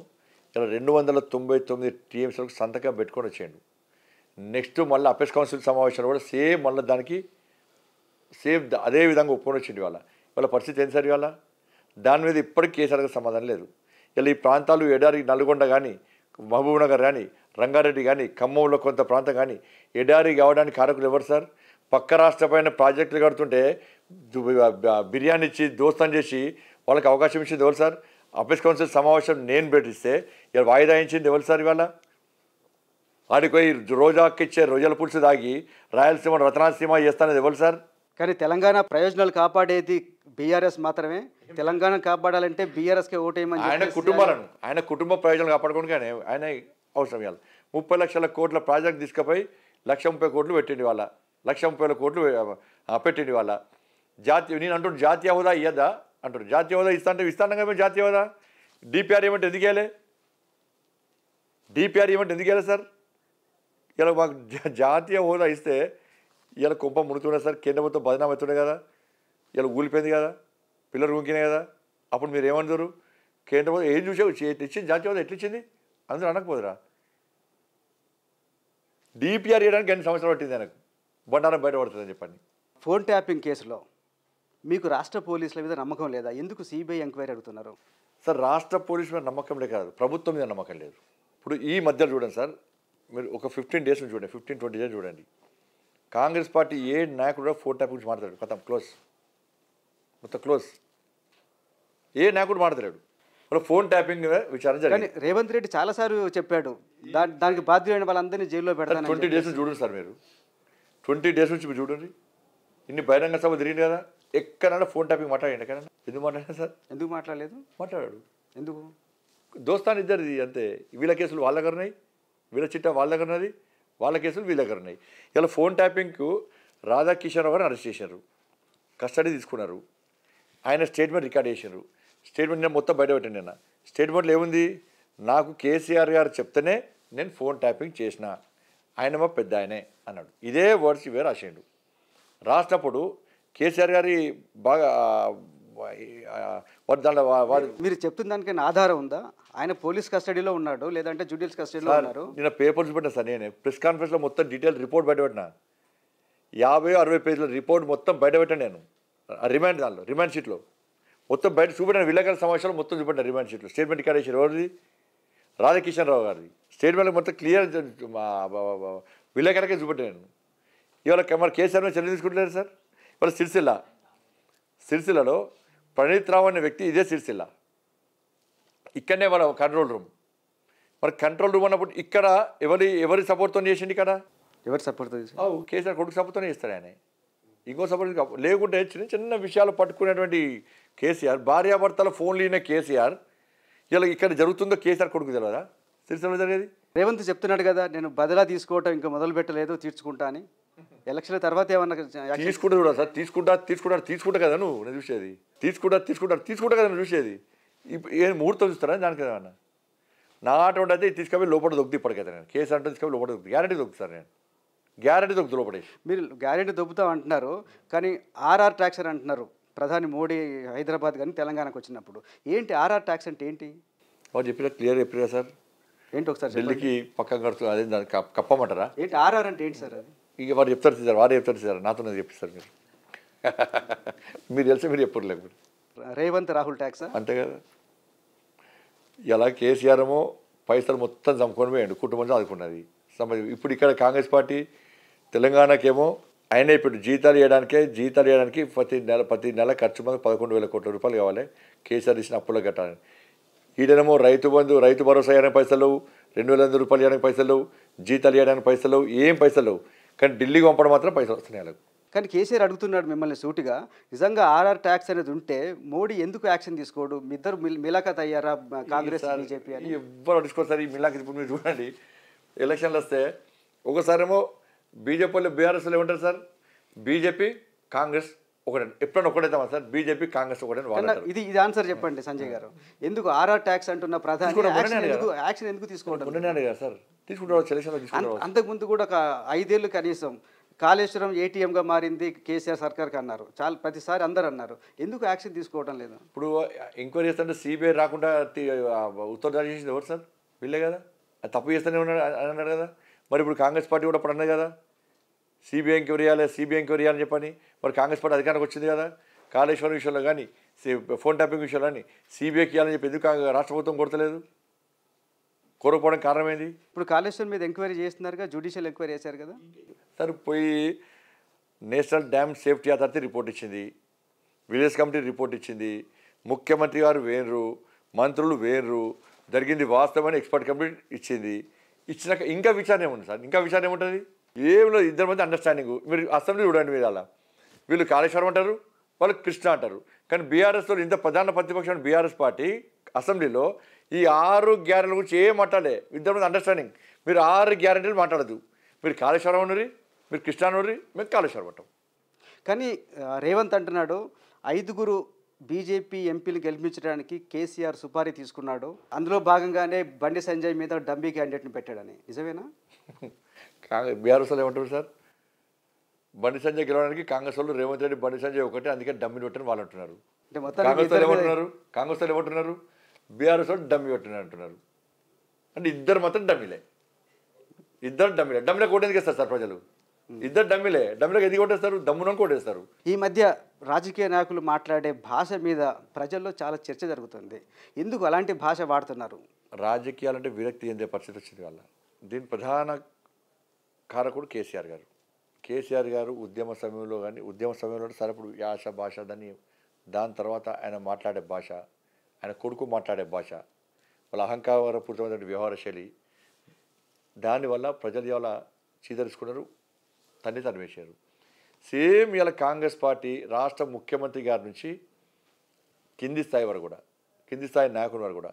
ఇలా 299 టీఎంసీలకు సంతకం పెట్టుకొని వచ్చేయండు. నెక్స్ట్ మళ్ళీ అపెక్స్ కౌన్సిల్ సమావేశాలు కూడా సేమ్ మళ్ళీ దానికి సేమ్ అదే విధంగా ఒప్పుకొని వచ్చింది. వాళ్ళ పరిస్థితి ఏంటి సార్? ఇవాళ దాని మీద ఇప్పటికీ కేసీఆర్ గారికి సమాధానం లేదు. ఇలా ఈ ప్రాంతాలు ఎడారి నల్గొండ కానీ మహబూబ్నగర్ కానీ రంగారెడ్డి కానీ ఖమ్మంలో కొంత ప్రాంతం కానీ ఎడారి కావడానికి కారకులు ఎవరు సార్? పక్క రాష్ట్ర పైన ప్రాజెక్టులు కడుతుంటే బిర్యానీ ఇచ్చి దోస్తం చేసి వాళ్ళకి అవకాశం ఇచ్చింది ఎవరు సార్? అపెక్స్ కౌన్సిల్ సమావేశం నేను పెట్టిస్తే ఇలా వాయిదా ఇచ్చింది ఎవరు సార్? ఇవాళ ఆడికి పోయి రోజాకి ఇచ్చే రొయ్యల పులుసు దాగి రాయలసీమ రతనాసీమ చేస్తానది ఎవరు సార్? కానీ తెలంగాణ ప్రయోజనాలు కాపాడేది బీఆర్ఎస్ మాత్రమే. తెలంగాణ కాపాడాలంటే బీఆర్ఎస్కే ఓటేయమని ఆయన కుటుంబ ప్రయోజనాలు కాపాడుకోవడానికి ఆయన అవసరం ఇవ్వాలి. 30 లక్షల కోట్ల ప్రాజెక్ట్ తీసుకుపోయి 1,30,000 కోట్లు పెట్టింది వాళ్ళ, 1,30,000 కోట్లు పెట్టింది వాళ్ళ. నేను అంటున్నాను జాతీయ హోదా ఇయ్యద్దా అంటారు. జాతీయ హోదా ఇస్తాను కదా జాతీయ హోదా. డిపిఆర్ ఏమంటే ఎందుకు ఇవ్వలే? డిపిఆర్ ఏమంటే ఎందుకు ఇవ్వలే సార్? ఇలా మాకు జాతీయ హోదా ఇస్తే ఇలా కుంప మునుతుండే సార్, కేంద్ర ప్రభుత్వం బదనాం అవుతుండే కదా, ఇలా ఊలిపోయింది కదా, పిల్లలు ఊకినాయి కదా. అప్పుడు మీరు ఏమంటారు? కేంద్ర ప్రభుత్వం ఏం చూసావు ఇచ్చింది జాతీయ హోదా ఎట్లా ఇచ్చింది అందరూ అనకపోదురా? డిపిఆర్ చేయడానికి ఎన్ని సంవత్సరాలు పట్టింది ఆయనకు, బండారం బయటపడుతుందని చెప్పండి. ఫోన్ ట్యాపింగ్ కేసులో మీకు రాష్ట్ర పోలీసుల మీద నమ్మకం లేదా? ఎందుకు సిబిఐ ఎంక్వైరీ అడుగుతున్నారు? సార్ రాష్ట్ర పోలీసు మీద నమ్మకం లే కాదు, ప్రభుత్వం మీద నమ్మకం లేదు. ఇప్పుడు ఈ మధ్యలో చూడండి సార్, మీరు ఒక 15 డేస్ నుంచి చూడండి, 15-20 డేస్ చూడండి, కాంగ్రెస్ పార్టీ ఏ నాయకుడు కూడా ఫోన్ ట్యాపింగ్ గురించి మాట్లాడాడు, మొత్తం క్లోజ్, మొత్తం క్లోజ్. ఏ నాయకుడు మాట్లాడాడు ఫోన్ ట్యాపింగ్ విచారణ జరిగింది. రేవంత్ రెడ్డి చాలాసార్లు చెప్పాడు దానికి బాధ్యులైన వాళ్ళందరినీ జైల్లో పెడతాను. 20 డేస్ నుంచి చూడండి సార్, మీరు 20 డేస్ నుంచి మీరు చూడండి, ఇన్ని బహిరంగ సభ తిరిగింది కదా, ఎక్కడైనా ఫోన్ ట్యాపింగ్ మాట్లాడండి. ఎక్కడైనా ఎందుకు మాట్లాడారు సార్? ఎందుకు మాట్లాడలేదు? మాట్లాడాడు. ఎందుకు? దోస్తాను ఇద్దరిది అంతే. వీళ్ళ కేసులు వాళ్ళ దగ్గర ఉన్నాయి, వీళ్ళ చిట్టా వాళ్ళ దగ్గర ఉన్నది, వాళ్ళ కేసులు వీళ్ళ దగ్గర ఉన్నాయి. ఇలా ఫోన్ ట్యాపింగ్కు రాధాకిషన్ రావు గారిని అరెస్ట్ చేశారు, కస్టడీ తీసుకున్నారు, ఆయన స్టేట్మెంట్ రికార్డ్ చేశారు. స్టేట్మెంట్ నేను మొత్తం బయట పెట్టండి. నిన్న స్టేట్మెంట్లో ఏముంది? నాకు కేసీఆర్ గారు చెప్తేనే నేను ఫోన్ ట్యాపింగ్ చేసిన, ఆయన మా పెద్ద ఆయనే అన్నాడు. ఇదే వర్డ్స్ ఇవే రాసిండు. రాసినప్పుడు కేసీఆర్ గారి బాగా మీరు చెప్తున్న దానికైనా ఆధారం ఉందా? ఆయన పోలీస్ కస్టడీలో ఉన్నాడు లేదంటే జ్యుడిషియల్ కస్టడీలో ఉన్నారు? నేను పేపర్స్ పెట్టినా సార్, నేనే ప్రెస్ కాన్ఫరెన్స్లో మొత్తం డీటెయిల్ రిపోర్ట్ బయటపెట్టినా, 50-60 పేజీల రిపోర్ట్ మొత్తం బయటపెట్టాను నేను. రిమాండ్ దానిలో రిమాండ్ షీట్లో మొత్తం బయట చూపెట్టాను. విలేకరుల సమావేశాలు మొత్తం చూపెట్టాను రిమాండ్ షీట్లో. స్టేట్మెంట్ రికార్డ్ చేశారు ఎవరిది? రాధాకిషన్ రావు గారిది. స్టేట్మెంట్ మొత్తం క్లియర్ విలేకరులకే చూపెట్టాను. ఇవాళ మరి కేసీఆర్ మీద చర్య తీసుకుంటలేరు సార్. ఇవాళ సిరిసిల్లలో ప్రణీత్ రావు అనే వ్యక్తి, ఇదే సిరిసిల్ల, ఇక్కడనే వాళ్ళ కంట్రోల్ రూమ్. మరి కంట్రోల్ రూమ్ అన్నప్పుడు ఇక్కడ ఎవరి సపోర్ట్తో చేసిండు? ఇక్కడ ఎవరి సపోర్ట్తో? కేసీఆర్ కొడుకు సపోర్ట్తోనే చేస్తాడు ఆయన, ఇంకో సపోర్ట్ లేకుంటే చిన్న చిన్న విషయాలు పట్టుకునేటువంటి కేసీఆర్, భార్యాభర్తల ఫోన్లు అయిన కేసీఆర్, ఇలా ఇక్కడ జరుగుతుందో కేసీఆర్ కొడుకు తెలియదా సిరిసిల్ల జరిగేది? రేవంత్ చెప్తున్నాడు కదా, నేను బదిలా తీసుకోవటం ఇంకా మొదలు పెట్టలేదు, తీర్చుకుంటా అని. ఎలక్షన్ల తర్వాత ఏమన్నా తీసుకుంటా చూడ సార్, తీసుకుంటా కదా నువ్వు నేను చూసేది, తీసుకుంటా కదా నువ్వు చూసేది. ఏ ముహూర్తం చూస్తారా దానికి ఏమన్నా? నా అటువంటి అయితే తీసుకొని లోపల దొక్కుతుంది. ఇప్పటికైతే నేను కేసీఆర్ అంటే తీసుకొని లోపల దొక్కుతుంది, గ్యారెంటీ దొక్కుతారు, నేను గ్యారెంటీ దొక్కుతూ లోపడేసి. మీరు గ్యారెంటీ దొబ్బుతాం అంటున్నారు, కానీ ఆర్ఆర్ ట్యాక్స్ అని అంటున్నారు. ప్రధాని మోడీ హైదరాబాద్ కానీ తెలంగాణకు వచ్చినప్పుడు ఏంటి ఆర్ఆర్ ట్యాక్స్ అంటే ఏంటి? వాడు చెప్పిన క్లియర్ చెప్పిరా సార్. ఏంటి ఒకసారి ఢిల్లీకి పక్కన కడుతుంది, అదే దాన్ని కప్పమంటారా? ఏంటి ఆర్ఆర్ అంటే ఏంటి సార్? అది ఇక వాడు చెప్తారు సార్, వారే చెప్తారు సార్, నాతో చెప్పిస్తారు మీరు. మీరు తెలిసి మీరు చెప్పరు లేకపోతే రేవంత్ రాహుల్ ట్యాక్స్ అంతే కదా. ఇలా కేసీఆర్ ఏమో పైసలు మొత్తం చంపుకొని పోయాడు, కుటుంబం చదువుకున్నది. ఇప్పుడు ఇక్కడ కాంగ్రెస్ పార్టీ తెలంగాణకేమో ఆయన ఇప్పుడు జీతాలు ఇవ్వడానికి ప్రతి నెల ఖర్చు మంది 11,000 కోట్ల రూపాయలు కావాలి కేసీఆర్ ఇచ్చిన అప్పుల కట్టాలని. ఈడనేమో రైతు భరోసా ఇవ్వడానికి పైసలు, 2,200 రూపాయలు ఇవ్వడానికి పైసలు, జీతాలు ఇవ్వడానికి పైసలు, ఏం పైసలు, కానీ ఢిల్లీకి పంపడం మాత్రం పైసలు వస్తున్నాయి వాళ్ళకు. కానీ కేసీఆర్ అడుగుతున్నాడు మిమ్మల్ని సూటిగా, నిజంగా ఆర్ఆర్ ట్యాక్స్ అనేది ఉంటే మోడీ ఎందుకు యాక్షన్ తీసుకోడు? మీ ఇద్దరు మిలాఖత్ అయ్యారా కాంగ్రెస్ బీజేపీ అని? ఎవ్వరు అడుచుకోసారి ఈ మిలాఖత్. ఇప్పుడు మీరు చూడండి, ఎలక్షన్లు వస్తే ఒకసారేమో బీజేపీలో బీఆర్ఎస్లో ఏమంటారు సార్, బీజేపీ కాంగ్రెస్ ఒకటే, ఎప్పుడైనా ఒకటైతే సార్ బీజేపీ కాంగ్రెస్ ఒకటే. ఇది ఆన్సర్ చెప్పండి సంజయ్ గారు, ఎందుకు ఆర్ఆర్ ట్యాక్స్ అంటున్న ప్రధాని యాక్షన్ ఎందుకు తీసుకోవడం సార్? తీసుకుంటారు. అంతకుముందు కూడా ఒక 5 ఏళ్ళు కనీసం కాళేశ్వరం ఏటీఎంగా మారింది కేసీఆర్ సర్కార్కి అన్నారు, చాలా ప్రతిసారి అందరు అన్నారు, ఎందుకు యాక్షన్ తీసుకోవడం లేదు? ఇప్పుడు ఎంక్వైరీ చేస్తుంటే సిబిఐ రాకుండా ఉత్తర్వులు చేసింది ఎవరు సార్? వీళ్ళే కదా. అది తప్పు చేస్తూనే అన్నాడు కదా. మరి ఇప్పుడు కాంగ్రెస్ పార్టీ కూడా అప్పుడు అన్నది కదా, సిబిఐ ఎంక్వైరీ చేయాలి అని చెప్పని. మరి కాంగ్రెస్ పార్టీ అధికారానికి వచ్చింది కదా, కాళేశ్వరం విషయంలో కానీ ఫోన్ ట్యాపింగ్ విషయంలో కానీ సిబిఐకి ఇవ్వాలని చెప్పి ఎందుకు రాష్ట్ర ప్రభుత్వం కొడతలేదు? కోరకపోవడం కారణం ఏంది? ఇప్పుడు కాళేశ్వరం మీద ఎంక్వైరీ చేస్తున్నారుగా, జ్యుడిషియల్ ఎంక్వైరీ చేశారు కదా. సార్ పోయి national dam safety authority report ఇచ్చింది, విలేజ్ కమిటీ రిపోర్ట్ ఇచ్చింది, ముఖ్యమంత్రి గారు వేరు, మంత్రులు వేరు, జరిగింది వాస్తవమైన ఎక్స్పర్ట్ కమిటీ ఇచ్చింది. ఇచ్చినాక ఇంకా విచారణ ఏముంది సార్? ఇంకా విచారణ ఏముంటుంది? ఏమిలో ఇద్దరి మధ్య అండర్స్టాండింగ్. మీరు అసెంబ్లీ చూడండి, మీరు అలా వీళ్ళు కాళేశ్వరం అంటారు, వాళ్ళు కృష్ణ అంటారు. కానీ బీఆర్ఎస్తో ఇంత ప్రధాన ప్రతిపక్షం బీఆర్ఎస్ పార్టీ అసెంబ్లీలో ఈ 6 గ్యారెంటీల గురించి ఏం మాట్లాడే? ఇద్దరి మధ్య అండర్స్టాండింగ్. మీరు 6 గ్యారెంటీలు మాట్లాడదు. మీరు కాళేశ్వరం ఉన్నరి, మీరు కృష్ణా ఉన్నరి, మేము కాళేశ్వరం అంటాం. కానీ రేవంత్ అంటున్నాడు 5 బీజేపీ ఎంపీలు గెలిపించడానికి కేసీఆర్ సుపారీ తీసుకున్నాడు, అందులో భాగంగానే బండి సంజయ్ మీద డమ్మీ క్యాండిడేట్ని పెట్టాడని. నిజమేనా? బీఆర్ఎస్ వాళ్ళు ఏమంటారు సార్? బండి సంజయ్ గెలవడానికి కాంగ్రెస్ వాళ్ళు రేవంత్ రెడ్డి బండి సంజయ్ ఒకటే, అందుకే డమ్మిని పెట్టని వాళ్ళు అంటున్నారు. అంటే మొత్తం కాంగ్రెస్ వాళ్ళు ఏమంటున్నారు? బీఆర్ఎస్ వాళ్ళు డమ్మి పెట్టినారు అంటున్నారు. అంటే ఇద్దరు మాత్రం డమ్మిలే. డమ్మిలో కోటేందుకు వేస్తారు సార్ ప్రజలు? ఇద్దరు డమ్మిలోకి ఎందుకు కొట్టేస్తారు? దమ్మునని కొట్టేస్తారు. ఈ మధ్య రాజకీయ నాయకులు మాట్లాడే భాష మీద ప్రజల్లో చాలా చర్చ జరుగుతుంది. ఎందుకు అలాంటి భాష వాడుతున్నారు? రాజకీయాలంటే విరక్తి చెందే పరిస్థితి వచ్చింది వాళ్ళ. దీని ప్రధాన కారకుడు కేసీఆర్ గారు. కేసీఆర్ గారు ఉద్యమ సమయంలో సరే ఇప్పుడు యాస భాష దాని తర్వాత ఆయన మాట్లాడే భాష, ఆయన కొడుకు మాట్లాడే భాష, వాళ్ళ అహంకారపూరితమైన వ్యవహార శైలి, దానివల్ల ప్రజలు ఇవాళ చీదరించుకున్నారు, తరిమేశారు. సేమ్ ఇవాళ కాంగ్రెస్ పార్టీ రాష్ట్ర ముఖ్యమంత్రి గారి నుంచి కింది స్థాయి వరకు కూడా, కింది స్థాయి నాయకుల వరకు కూడా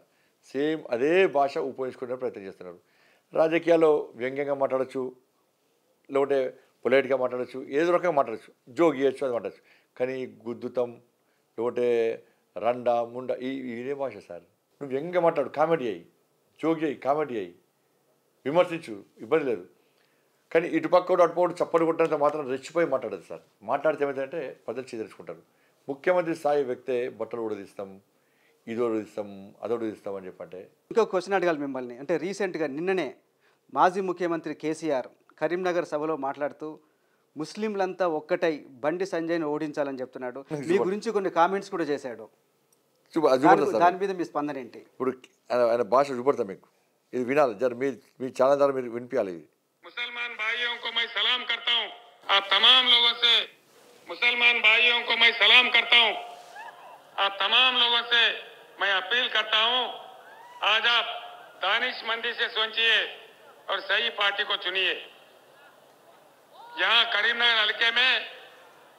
సేమ్ అదే భాష ఉపయోగించుకునే ప్రయత్నం చేస్తున్నారు. రాజకీయాల్లో వ్యంగ్యంగా మాట్లాడచ్చు, లేకుంటే పొలైట్గా మాట్లాడచ్చు, ఏదో రకంగా మాట్లాడచ్చు, జోక్ చేయొచ్చు, అది మాట్లాడచ్చు. కానీ గుద్దుతం, లేకుంటే రండా ముండ ఇదే భాష సార్. నువ్వు వ్యంగ్యంగా మాట్లాడు, కామెడీ అయ్యి, జోక్ చేయి, కామెడీ అయ్యి, విమర్శించు, ఇబ్బంది లేదు. కానీ ఇటుపక్కడు అటుపక్కడు చప్పలు కొట్టినంత మాత్రం రెచ్చిపోయి మాట్లాడదు సార్. మాట్లాడితే ఏమైందంటే ప్రజలు చీదరించుకుంటారు. ముఖ్యమంత్రి స్థాయి వ్యక్తే బట్టలు ఉడదీస్తాం, ఇదో ఉడదీస్తాం, అదో ఉడదీస్తాం అని చెప్పంటే. ఇంకో క్వశ్చన్ అడగాలి మిమ్మల్ని. అంటే రీసెంట్గా నిన్ననే మాజీ ముఖ్యమంత్రి కేసీఆర్ కరీంనగర్ సభలో మాట్లాడుతూ ముస్లింలంతా ఒక్కటై బండి సంజయ్ని ఓడించాలని చెప్తున్నాడు. మీ గురించి కొన్ని కామెంట్స్ కూడా చేశాడు. దాని మీద మీ స్పందన ఏంటి? ఇప్పుడు ఆయన భాష చూపడతా మీకు, ఇది వినాలి జర, మీ ఛానల్ ద్వారా మీరు వినిపించాలి. ఇది मुसलमान भाइयों को मैं सलाम करता हूं, आप तमाम लोगों से मुसलमान भाइयों को मैं सलाम करता हूं, आप तमाम लोगों से मैं अपील करता हूं, आज आप दानिशमंदी से सोचिए और सही पार्टी को चुनिए. यहां करीमनगर हल्के में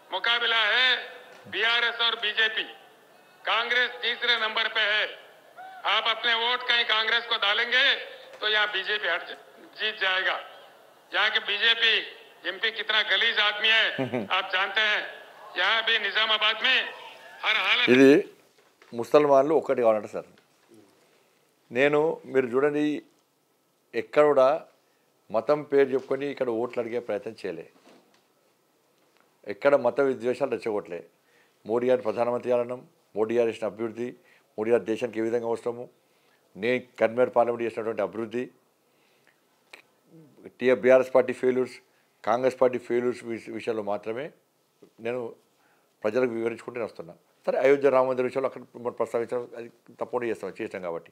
मुकाबला है बीआरएस और बीजेपी. कांग्रेस तीसरे नंबर पे है. आप अपने वोट कहीं कांग्रेस को डालेंगे तो यहाँ बीजेपी जीत जाएगा. यहाँ के बीजेपी एमपी कितना गलीज आदमी है आप जानते हैं. यहाँ भी निजामाबाद में हर हालत ఇది ముసల్మాన్లు ఒక్కటి కావాలంట సార్. మీరు చూడండి, ఎక్కడ కూడా మతం పేరు చెప్పుకొని ఇక్కడ ఓట్లు అడిగే ప్రయత్నం చేయలే, ఎక్కడ మత విద్వేషాలు రెచ్చగొట్టలే. మోడీ గారిని ప్రధానమంత్రి అన్నాం, మోడీ గారు చేసిన అభివృద్ధి, మోడీ గారి దేశానికి ఏ విధంగా వస్తాము, నేను కన్వీనర్ పార్లమెంట్ చేసినటువంటి అభివృద్ధి, BRS party failures, Congress party failures విషయాల్లో మాత్రమే నేను ప్రజలకు వివరించుకుంటూ వస్తున్నా. సరే అయోధ్య రామ మందిర విషయంలో అక్కడ ప్రస్తావించడం అది తప్పకుండా చేస్తాం కాబట్టి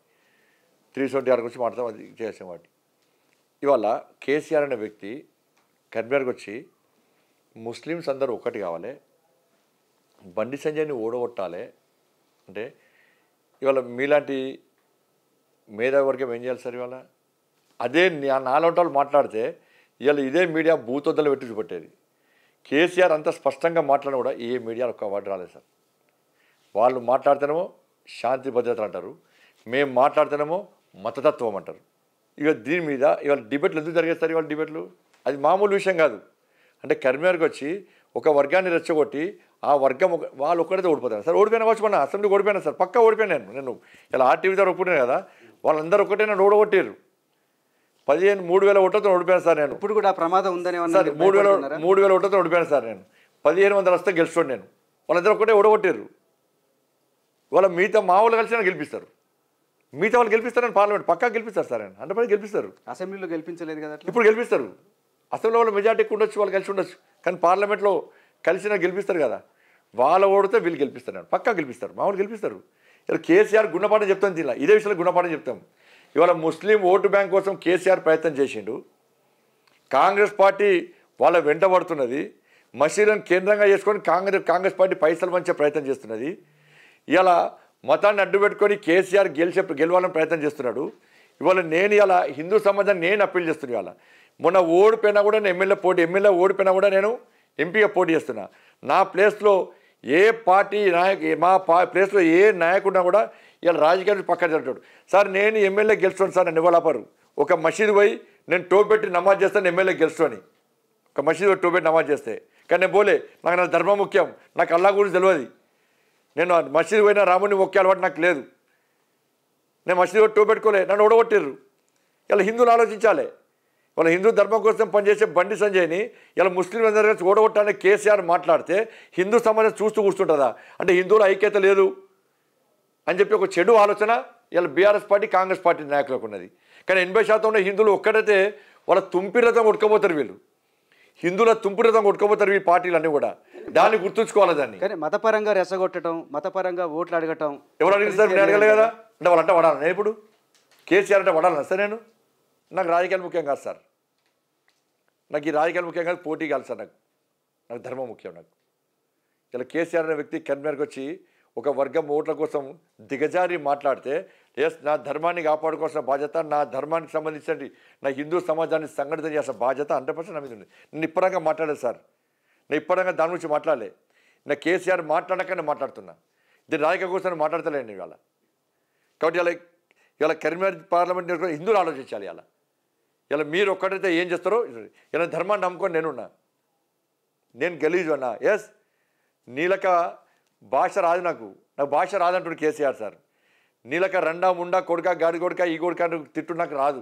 376 గురించి మాట్లాడతాం, అది చేస్తాం కాబట్టి. ఇవాళ కేసీఆర్ అనే వ్యక్తి కన్వీనర్కి వచ్చి ముస్లిమ్స్ అందరూ ఒక్కటి కావాలి, బండి సంజయ్ని ఓడగొట్టాలి అంటే ఇవాళ మీలాంటి మేధావర్గం ఏం చేయాలి సార్? ఇవాళ అదే నాలుగు మాట్లాడితే ఇవాళ ఇదే మీడియా భూతొద్దలు పెట్టి చూపెట్టేది. కేసీఆర్ అంత స్పష్టంగా మాట్లాడినా కూడా ఏ మీడియాలో ఒక్క అవార్డు రాలేదు సార్. వాళ్ళు మాట్లాడితేనేమో శాంతి భద్రతలు అంటారు, మేము మాట్లాడితేనేమో మతతత్వం అంటారు. ఇక దీని మీద ఇవాళ డిబేట్లు ఎందుకు జరిగేస్తారు? ఇవాళ డిబేట్లు అది మామూలు విషయం కాదు. అంటే కరీంనగర్కి వచ్చి ఒక వర్గాన్ని రెచ్చగొట్టి ఆ వర్గం వాళ్ళు ఒక్కడైతే ఓడిపోతారు సార్. ఓడిపోయినా కావచ్చు, మన అసెంబ్లీకి ఓడిపోయినా సార్, పక్కా ఓడిపోయాను నేను. ఇలా ఆర్టీవీ ద్వారా ఒప్పుకున్నాను కదా, వాళ్ళందరూ ఒకటే నన్ను ఓడగొట్టారు. 3,000 ఓట్లతో ఓడిపోయాను సార్ నేను. ఇప్పుడు కూడా ప్రమాదం ఉందని సార్ 3,000 ఓట్లతో ఓడిపోయాను సార్ నేను. 1,500 వస్తే గెలుచుకోండి నేను. వాళ్ళందరూ ఒకటే ఓడగొట్టారు. వాళ్ళ మిగతా మా వాళ్ళు కలిసి గెలిపిస్తారు, మిగతా వాళ్ళు గెలిపిస్తారని పార్లమెంట్ పక్కా గెలిపిస్తారు సార్. ఆయన 100% గెలిపిస్తారు. అసెంబ్లీలో గెలిపించలేదు కదా, ఇప్పుడు గెలిపిస్తారు. అసెంబ్లీలో వాళ్ళు మెజార్టీ ఉండొచ్చు, వాళ్ళు కలిసి ఉండొచ్చు, కానీ పార్లమెంట్లో కలిసిన గెలిపిస్తారు కదా. వాళ్ళ ఓడితే వీళ్ళు గెలిపిస్తారు, పక్కా గెలిపిస్తారు, మామూలు గెలిపిస్తారు. ఇలా కేసీఆర్ గుణపాఠం చెప్తాం, దీనిలో ఇదే విషయంలో గుణపాఠం చెప్తాం. ఇవాళ ముస్లిం ఓటు బ్యాంక్ కోసం కేసీఆర్ ప్రయత్నం చేసిండు, కాంగ్రెస్ పార్టీ వాళ్ళ వెంట పడుతున్నది, మసీదులను కేంద్రంగా చేసుకొని కాంగ్రెస్ పార్టీ పైసలు పంచే ప్రయత్నం చేస్తున్నది. ఇలా మతాన్ని అడ్డు పెట్టుకొని కేసీఆర్ గెలవాలని ప్రయత్నం చేస్తున్నాడు. ఇవాళ నేను ఇలా హిందూ సమాజాన్ని నేను అప్పీల్ చేస్తున్నాను. ఇవాళ మొన్న ఓడిపోయినా కూడా నేను ఎమ్మెల్యే ఓడిపోయినా కూడా నేను ఎంపీగా పోటీ చేస్తున్నా. నా ప్లేస్లో ఏ పార్టీ ప్లేస్లో ఏ నాయకుడినా కూడా ఇలా రాజకీయాలు పక్కన జరుగుతాడు. సార్ నేను ఎమ్మెల్యే గెలుస్తాను సార్, నన్ను ఇవ్వలేపారు. ఒక మసీదు పోయి నేను టోపెట్టి నమాజ్ చేస్తాను, ఎమ్మెల్యే గెలుస్తాను. ఒక మసీదు టోపెట్టి నమాజ్ చేస్తే కానీ నేను పోలే, నాకు నా ధర్మం ముఖ్యం, నాకు అల్లా గురించి తెలియదు. నేను మసీదు పోయినా రాముని మొక్కే అలవాటు నాకు లేదు. నేను మసీదు టోపెట్టుకోలే, నన్ను ఓడగొట్టిర్రు. ఇలా హిందువులు ఆలోచించాలి. వాళ్ళ హిందూ ధర్మం కోసం పనిచేసే బండి సంజయ్ని ఇలా ముస్లింలందరూ కలిసి ఓడగొట్టాలని కేసీఆర్ మాట్లాడితే హిందూ సమాజం చూస్తూ కూర్చుంటుందా? అంటే హిందువుల ఐక్యత లేదు అని చెప్పి ఒక చెడు ఆలోచన ఇలా బీఆర్ఎస్ పార్టీ కాంగ్రెస్ పార్టీ నాయకులకు ఉన్నది. కానీ 80% హిందువులు ఒక్కడైతే వాళ్ళ తుంపిరతం కొట్టుకోపోతారు. వీళ్ళు హిందువుల తుంపిరతం కొట్టుకోపోతారు ఈ పార్టీలన్నీ కూడా. దాన్ని గుర్తుంచుకోవాలి. దాన్ని కానీ మతపరంగా రెచ్చగొట్టడం, మతపరంగా ఓట్లు అడగటం ఎవరు అడిగిస్తారు? నేను అడగలే కదా. అంటే వాళ్ళంటే పడాలి నేను ఇప్పుడు కేసీఆర్ అంటే పడాలి సార్. నాకు రాజకీయాలు ముఖ్యం కాదు సార్, నాకు ఈ రాజకీయాలు ముఖ్యం కాదు, పోటీ కాదు సార్. నాకు ధర్మం ముఖ్యం. నాకు ఇలా కేసీఆర్ అనే వ్యక్తి కన్వీనర్కి వచ్చి ఒక వర్గం ఓట్ల కోసం దిగజారి మాట్లాడితే నా ధర్మాన్ని కాపాడుకోవాల్సిన బాధ్యత, నా ధర్మానికి సంబంధించిన నా హిందూ సమాజాన్ని సంఘటితం చేసిన బాధ్యత 100% నా మీద ఉంది. నేను ఇప్పటిదాకా మాట్లాడలేదు సార్, నేను ఇప్పటిదాకా దాని గురించి మాట్లాడలే. నా కేసీఆర్ మాట్లాడక నేను మాట్లాడుతున్నా, దీని రాజకీయ కోసం మాట్లాడతలేను ఇవాళ. కాబట్టి ఇలా కరీంనగర్ పార్లమెంట్ హిందువులు ఆలోచించాలి. ఇలా మీరు ఒక్కడైతే ఏం చేస్తారో ఇలా ధర్మాన్ని నమ్ముకొని నేనున్నా, నేను గలీజు అన్నా. ఎస్ నీలక భాష రాదు, నాకు భాష రాదంటుడు కేసీఆర్ సార్. నీలక రెండా ముండా కొడుక గాడి కొడుక ఈ కొడుక తిట్టు నాకు రాదు.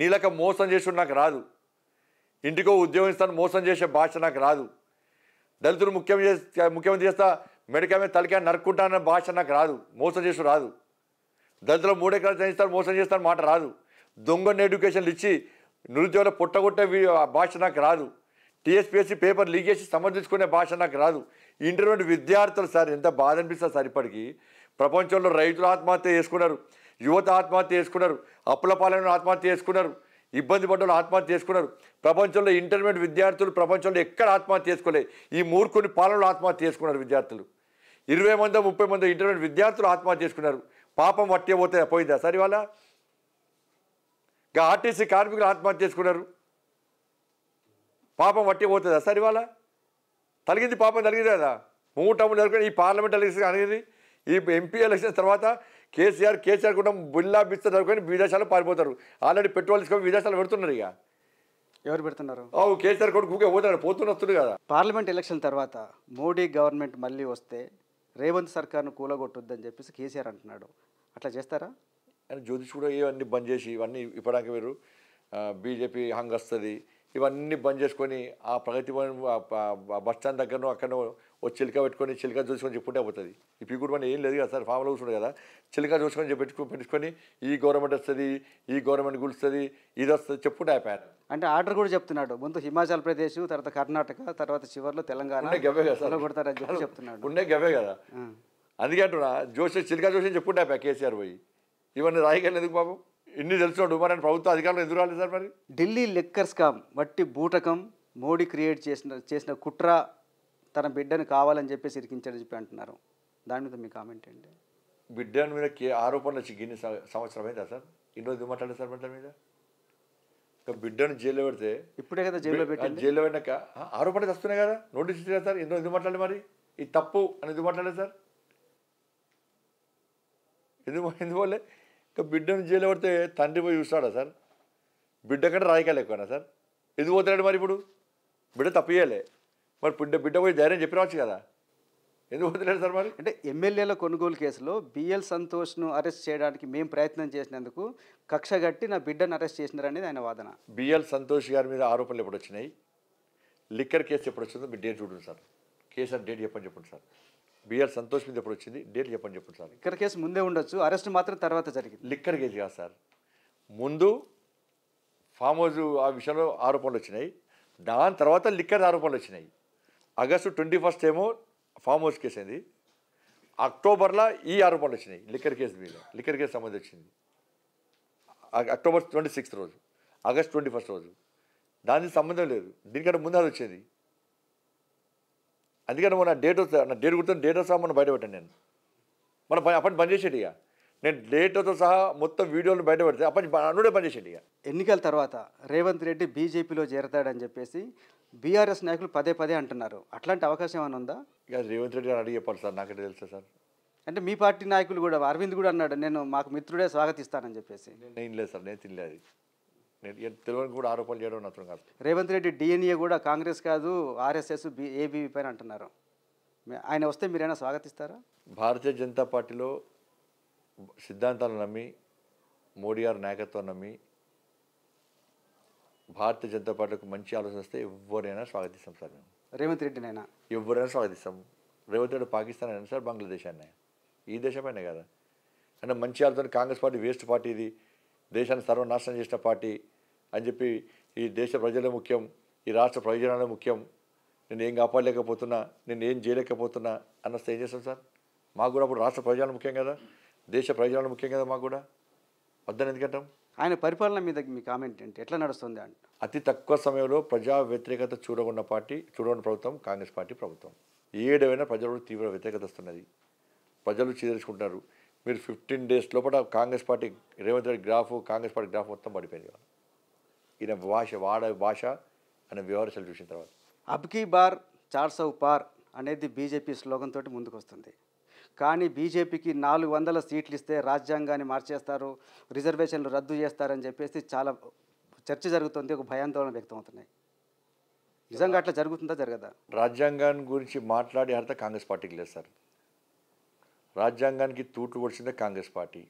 నీలక మోసం చేసుడు నాకు రాదు. ఇంటికో ఉద్యోగం ఇస్తాను మోసం చేసే భాష నాకు రాదు. దళితులు ముఖ్యమంత్రి చేస్తా మెడకాయ తలకాయ నరుక్కుంటానన్న భాష నాకు రాదు, మోసం చేసుడు రాదు. దళితులు 3 ఎకరాలు చేయిస్తారు మోసం చేస్తాను మాట రాదు. దొంగ ఎడ్యుకేషన్లు ఇచ్చి నిరుద్యోగుల పొట్టగొట్టే భాష నాకు రాదు. టీఎస్పీఎస్సీ పేపర్ లీక్ చేసి సమర్థించుకునే భాష నాకు రాదు. ఇంటర్మీడియట్ విద్యార్థులు సార్ ఎంత బాధ అనిపిస్తుంది సార్. ఇప్పటికీ ప్రపంచంలో రైతులు ఆత్మహత్య చేసుకున్నారు, యువత ఆత్మహత్య చేసుకున్నారు, అప్పుల పాలన ఆత్మహత్య చేసుకున్నారు, ఇబ్బంది పడ్డ ఆత్మహత్య చేసుకున్నారు. ప్రపంచంలో ఇంటర్మీడియట్ విద్యార్థులు ప్రపంచంలో ఎక్కడ ఆత్మహత్య చేసుకోలే, ఈ మూర్ఖుని పాలనలో ఆత్మహత్య చేసుకున్నారు విద్యార్థులు. 20 మంది 30 మంది ఇంటర్మీడియట్ విద్యార్థులు ఆత్మహత్య చేసుకున్నారు. పాపం వట్టే పోయిందా సార్ ఇవాళ? ఆర్టీసీ కార్మికులు ఆత్మహత్య చేసుకున్నారు, పాపం వట్టి పోతుందా సార్ ఇవాళ? తలిగింది, పాపం తలిగింది కదా. 3 టర్ములు జరుగుతుంది. ఈ పార్లమెంట్ ఎలక్షన్ అనేది ఈ ఎంపీ ఎలక్షన్ తర్వాత కేసీఆర్ కూడా బిల్లా బిస్తా జరుగుకొని విదేశాలు పారిపోతారు. ఆల్రెడీ పెట్రోల్ తీసుకొని విదేశాలు పెడుతున్నారు. ఇక ఎవరు పెడుతున్నారు? కేసీఆర్ కూడా ఊకే వస్తుంది కదా. పార్లమెంట్ ఎలక్షన్ తర్వాత మోడీ గవర్నమెంట్ మళ్ళీ వస్తే రేవంత్ సర్కార్ను కూలగొట్టొద్దని చెప్పేసి కేసీఆర్ అంటున్నాడు. అట్లా చేస్తారా? అని జ్యోతిష్ కూడా ఇవన్నీ బంద్ చేసి ఇవన్నీ ఇప్పటిదాకా మీరు బీజేపీ హంగ్ వస్తుంది ఇవన్నీ బంద్ చేసుకొని ఆ ప్రగతి బస్ స్టాండ్ దగ్గరనో అక్కడనో ఓ చిలుక పెట్టుకొని చిలుక చూసుకొని చెప్పుకుంటే పోతుంది. ఇప్పుడు కూడా మనం ఏం లేదు కదా సార్, ఫామ్లో కూర్చుంది కదా, చిలుక చూసుకొని పెట్టుకొని ఈ గవర్నమెంట్ వస్తుంది, ఈ గవర్నమెంట్ గులుస్తుంది, ఇది వస్తుంది చెప్పుకుంటే అయిపోయాను. అంటే ఆర్డర్ కూడా చెప్తున్నాడు. ముందు హిమాచల్ ప్రదేశ్, తర్వాత కర్ణాటక, తర్వాత చివరిలో తెలంగాణ గవే కదా సార్ కొడతారని చెప్పి చెప్తున్నాడు. ఉండే గవే కదా. అందుకే అంటున్నా చిలుక చూసి చెప్పుకుంటే అయిపోయా కేసీఆర్ పోయి. ఇవన్నీ రాయగలను ఎందుకు పాపం? ఇన్ని తెలిసినట్టు మరి ప్రభుత్వ అధికారులు ఎదురు రాలేదు సార్. మరి ఢిల్లీ లిక్కర్ స్కామ్ వట్టి బూటకం, మోడీ క్రియేట్ చేసిన కుట్ర, తన బిడ్డను కావాలని చెప్పేసి ఇరికించాడని చెప్పి అంటున్నారు. దాని మీద మీ కామెంట్ ఏంటి? బిడ్డ మీద ఆరోపణలు వచ్చి గిన్ని సంవత్సరం అయిందా సార్? ఇన్ని రోజులు మాట్లాడలేదు సార్ బిడ్డ మీద. బిడ్డను జైల్లో పెడితే ఇప్పుడే కదా జైల్లో పెట్టి, జైల్లో పెట్టినాక ఆరోపణలు వస్తున్నాయి కదా, నోటీస్ ఇచ్చారు సార్. ఎందుకు మాట్లాడలేదు మరి? ఇది తప్పు అని ఎందుకు మాట్లాడలేదు సార్? ఎందువల్లే బిడ్డను జైలు పడితే తండ్రి పోయి చూస్తాడా సార్? బిడ్డ కంటే రాజకీయాలు ఎక్కువనా సార్? ఎందుకు పోతున్నాడు మరి? ఇప్పుడు బిడ్డ తప్పియాలే మరి, బిడ్డ పోయి ధైర్యం చెప్పి రావచ్చు కదా, ఎందుకు పోతున్నాడు సార్ మరి? అంటే ఎమ్మెల్యేల కొనుగోలు కేసులో బిఎల్ సంతోష్ను అరెస్ట్ చేయడానికి మేము ప్రయత్నం చేసినందుకు కక్ష గట్టి నా బిడ్డను అరెస్ట్ చేసినారనేది ఆయన వాదన. బిఎల్ సంతోష్ గారి మీద ఆరోపణలు ఎప్పుడు వచ్చినాయి, లిక్కర్ కేసు ఎప్పుడు వచ్చిందో మీరు డేట్ చూడండి సార్. కేసు డేట్ చెప్పండి సార్. బిఎల్ సంతోష్ మీద ఎప్పుడు వచ్చింది డేట్ చెప్పండి సార్. లిక్కర్ కేసు ముందే ఉండొచ్చు, అరెస్ట్ మాత్రం తర్వాత జరిగింది. లిక్కర్ కేసు కాదు సార్, ముందు ఫామ్ హౌస్ ఆ విషయంలో ఆరోపణలు వచ్చినాయి, దాని తర్వాత లిక్కర్ ఆరోపణలు వచ్చినాయి. ఆగస్టు 21 ఏమో ఫామ్ హౌస్ కేసు అయింది. అక్టోబర్లో ఈ ఆరోపణలు వచ్చినాయి లిక్కర్ కేసు మీద. లిక్కర్ కేసు సంబంధం వచ్చింది అక్టోబర్ 26 రోజు, ఆగస్ట్ 21 రోజు. దానికి సంబంధం లేదు, దీనికంటే ముందు అది వచ్చింది. అందుకని నా డేట్ గుర్తుంది, డేట్ సహా మనం బయటపెట్టాను నేను. అప్పటి బంద్ చేసేటి ఇక నేను డేట్తో సహా మొత్తం వీడియోలు బయట పెడితే అప్పటి అనుడే బంద్ చేసేటి ఇక. ఎన్నికల తర్వాత రేవంత్ రెడ్డి బీజేపీలో చేరతాడని చెప్పేసి బీఆర్ఎస్ నాయకులు పదే పదే అంటున్నారు. అట్లాంటి అవకాశం ఏమైనా ఉందా? ఇక రేవంత్ రెడ్డి గారు అడిగి చెప్పాలి సార్, నాకంటే తెలుసా సార్. అంటే మీ పార్టీ నాయకులు కూడా, అరవింద్ కూడా అన్నాడు, నేను మాకు మిత్రుడే స్వాగతిస్తానని చెప్పేసి. నేను లేదు సార్, నేను తినలేదు. నేను తెలియని కూడా ఆరోపణలు చేయడం నచ్చడం కాదు. రేవంత్ రెడ్డి డిఎన్ఏ కూడా కాంగ్రెస్ కాదు ఆర్ఎస్ఎస్ ఏబీవీ పైన అంటున్నారు. ఆయన వస్తే మీరైనా స్వాగతిస్తారా? భారతీయ జనతా పార్టీలో సిద్ధాంతాలను నమ్మి, మోడీ గారి నాయకత్వం నమ్మి భారతీయ జనతా పార్టీకి మంచి ఆలోచన వస్తే ఎవరైనా స్వాగతిస్తాం సార్. మేము రేవంత్ రెడ్డినైనా ఎవరైనా స్వాగతిస్తాం. రేవంత్ రెడ్డి పాకిస్తాన్ అయినా సార్, బంగ్లాదేశ్ అయినా, ఈ దేశమైనా కదా. అంటే మంచి ఆలోచన. కాంగ్రెస్ పార్టీ వేస్ట్ పార్టీ, ఇది దేశాన్ని సర్వనాశనం చేసిన పార్టీ అని చెప్పి, ఈ దేశ ప్రజలే ముఖ్యం, ఈ రాష్ట్ర ప్రయోజనాలే ముఖ్యం, నేను ఏం కాపాడలేకపోతున్నా, నేను ఏం చేయలేకపోతున్నా అన్నస్తే ఏం చేస్తాం సార్? మాకు కూడా అప్పుడు రాష్ట్ర ప్రయోజనాలు ముఖ్యం కదా, దేశ ప్రయోజనాలు ముఖ్యం కదా. మాకు కూడా వద్దని ఎందుకంటాం? ఆయన పరిపాలన మీద మీ కామెంట్ ఏంటి? ఎట్లా నడుస్తుంది అంట? అతి తక్కువ సమయంలో ప్రజా వ్యతిరేకత చూడకున్న ప్రభుత్వం కాంగ్రెస్ పార్టీ ప్రభుత్వం. ఏడవైనా ప్రజలు తీవ్ర వ్యతిరేకత వస్తున్నది, ప్రజలు చీదరించుకుంటున్నారు. మీరు 15 days లోపల Congress party Revanth Reddy Congress party graph మొత్తం పడిపోయింది. ఈయన వాడే భాష అనే వ్యవహారాలు చూసిన తర్వాత అబ్కీ బార్ 400 పార్ అనేది బీజేపీ స్లోగన్ తోటి ముందుకు వస్తుంది. కానీ బీజేపీకి 400 సీట్లు ఇస్తే రాజ్యాంగాన్ని మార్చేస్తారు, రిజర్వేషన్లు రద్దు చేస్తారని చెప్పేసి చాలా చర్చ జరుగుతుంది, ఒక భయాందోళన వ్యక్తం అవుతున్నాయి. నిజంగా అట్లా జరుగుతుందా, జరగదా? రాజ్యాంగాన్ని గురించి మాట్లాడే అర్హత కాంగ్రెస్ పార్టీకి లేదు సార్. రాజ్యాంగానికి తూట్లు పొడిచిందే కాంగ్రెస్ పార్టీ.